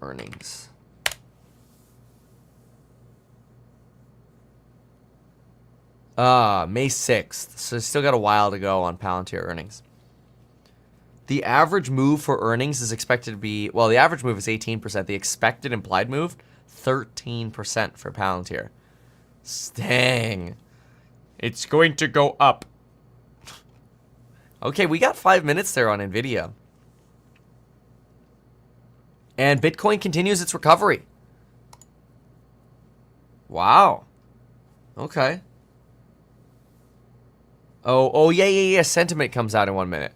earnings. May 6th. So still got a while to go on Palantir earnings. The average move for earnings is expected to be, well, the average move is 18%. The expected implied move, 13% for Palantir. Dang. It's going to go up. Okay, we got 5 minutes there on Nvidia. And Bitcoin continues its recovery. Wow. Okay. Oh, yeah. Sentiment comes out in 1 minute.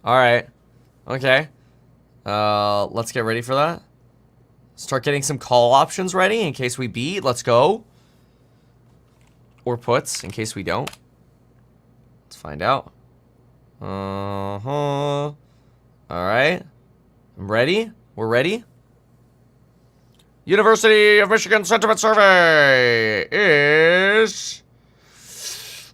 All right. Okay. Let's get ready for that. Start getting some call options ready in case we beat. Let's go. Or puts in case we don't. Let's find out. All right. I'm ready. We're ready. University of Michigan Sentiment Survey is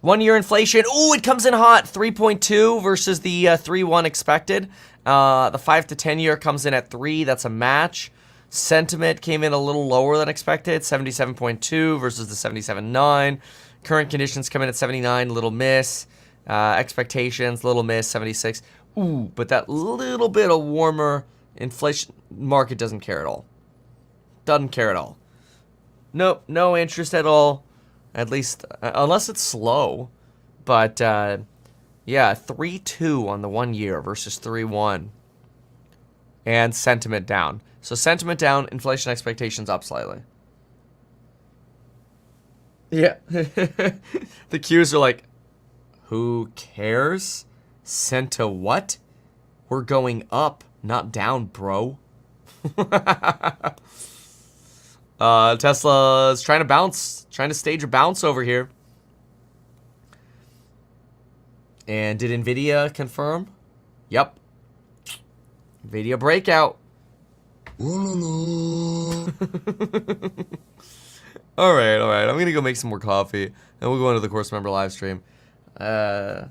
1 year inflation. Ooh, it comes in hot. 3.2 versus the 3.1 expected. The 5 to 10 year comes in at 3. That's a match. Sentiment came in a little lower than expected. 77.2 versus the 77.9. Current conditions come in at 79. Little miss. Expectations, little miss. 76. Ooh, but that little bit of warmer inflation market doesn't care at all. Doesn't care at all. Nope, no interest at all. At least, unless it's slow. But, yeah, 3.2 on the 1 year versus 3.1. And sentiment down. So sentiment down, inflation expectations up slightly. Yeah. The Qs are like, who cares? Senta what? We're going up, not down, bro. Tesla's trying to bounce, trying to stage a bounce over here. And did Nvidia confirm? Yep. Nvidia breakout. All right. I'm gonna go make some more coffee, and we'll go into the course member live stream. Yeah.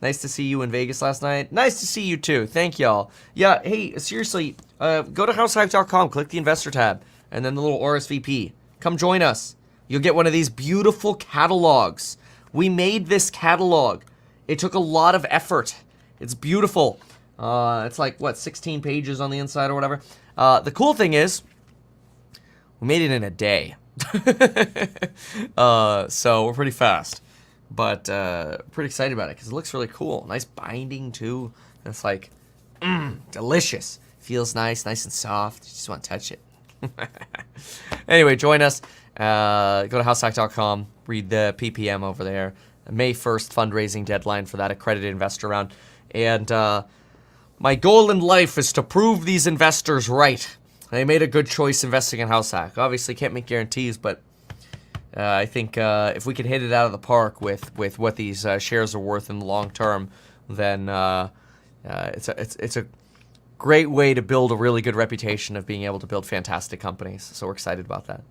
Nice to see you in Vegas last night. Nice to see you too. Thank y'all. Yeah. Hey, seriously, go to househive.com, click the investor tab, and then the little RSVP. Come join us. You'll get one of these beautiful catalogs. We made this catalog. It took a lot of effort. It's beautiful. It's like, what, 16 pages on the inside or whatever. The cool thing is, we made it in a day. So we're pretty fast. But pretty excited about it because it looks really cool. Nice binding, too. And it's like, delicious. Feels nice and soft. You just want to touch it. Anyway, join us. Go to househack.com. Read the PPM over there. May 1st fundraising deadline for that accredited investor round. And my goal in life is to prove these investors right. They made a good choice investing in HouseHack. Obviously, can't make guarantees, but I think if we can hit it out of the park with what these shares are worth in the long term, then it's a great way to build a really good reputation of being able to build fantastic companies. So we're excited about that.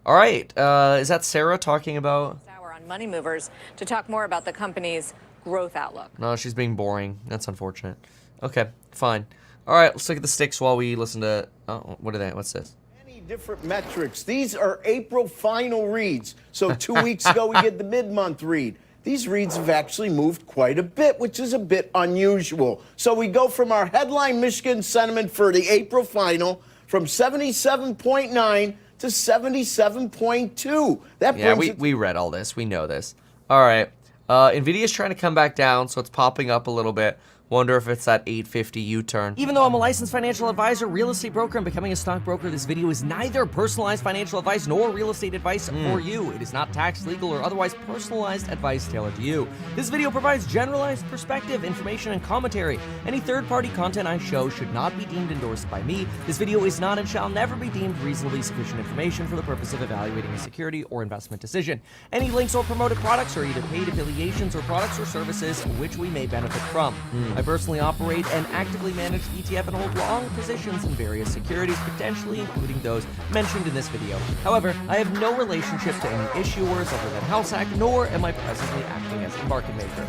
All right, is that Sarah talking about? On Money Movers to talk more about the company's growth outlook. No, she's being boring. That's unfortunate. Okay, fine. All right, let's look at the sticks while we listen to. Oh, what are they? What's this? Many different metrics. These are April final reads. So 2 weeks ago we get the mid-month read. These reads have actually moved quite a bit, which is a bit unusual. So we go from our headline Michigan sentiment for the April final from 77.9 to 77.2. That yeah, brings we read all this. We know this. All right. NVIDIA's trying to come back down, so it's popping up a little bit. Wonder if it's that 850 U-turn. Even though I'm a licensed financial advisor, real estate broker, and becoming a stockbroker, this video is neither personalized financial advice nor real estate advice for you. It is not tax, legal, or otherwise personalized advice tailored to you. This video provides generalized perspective, information, and commentary. Any third-party content I show should not be deemed endorsed by me. This video is not and shall never be deemed reasonably sufficient information for the purpose of evaluating a security or investment decision. Any links or promoted products are either paid affiliations or products or services which we may benefit from. I personally operate and actively manage ETF and hold long positions in various securities, potentially including those mentioned in this video. However, I have no relationship to any issuers other than HouseHack, nor am I presently acting as a market maker.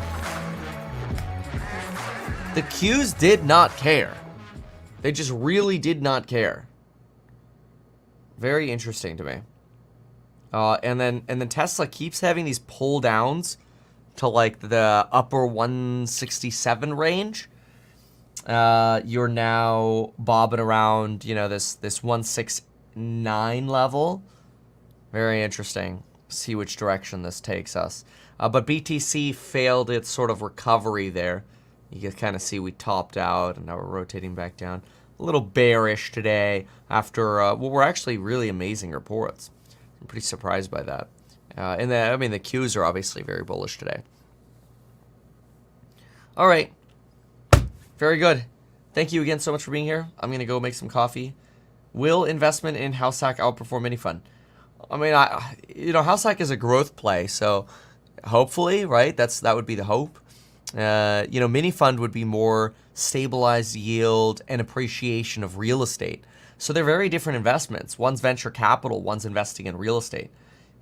The Qs did not care. They just really did not care. Very interesting to me. And then Tesla keeps having these pull downs to like the upper 167 range. You're now bobbing around, you know, this 169 level. Very interesting. See which direction this takes us. But BTC failed its sort of recovery there. You can kind of see we topped out and now we're rotating back down. A little bearish today after what were actually really amazing reports. I'm pretty surprised by that. And I mean, the Qs are obviously very bullish today. All right. Very good. Thank you again so much for being here. I'm going to go make some coffee. Will investment in HouseHack outperform mini fund? I mean, HouseHack is a growth play, so hopefully, right? That would be the hope. Mini fund would be more stabilized yield and appreciation of real estate. So they're very different investments. One's venture capital, one's investing in real estate.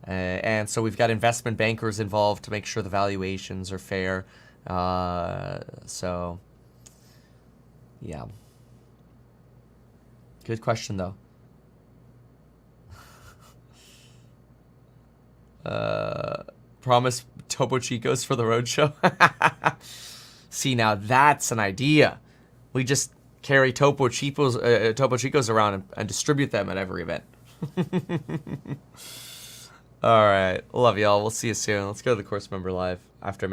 And so we've got investment bankers involved to make sure the valuations are fair. So, yeah. Good question, though. Promise Topo Chicos for the roadshow. See, now that's an idea. We just carry Topo Chicos around and distribute them at every event. All right. Love y'all. We'll see you soon. Let's go to the course member live after.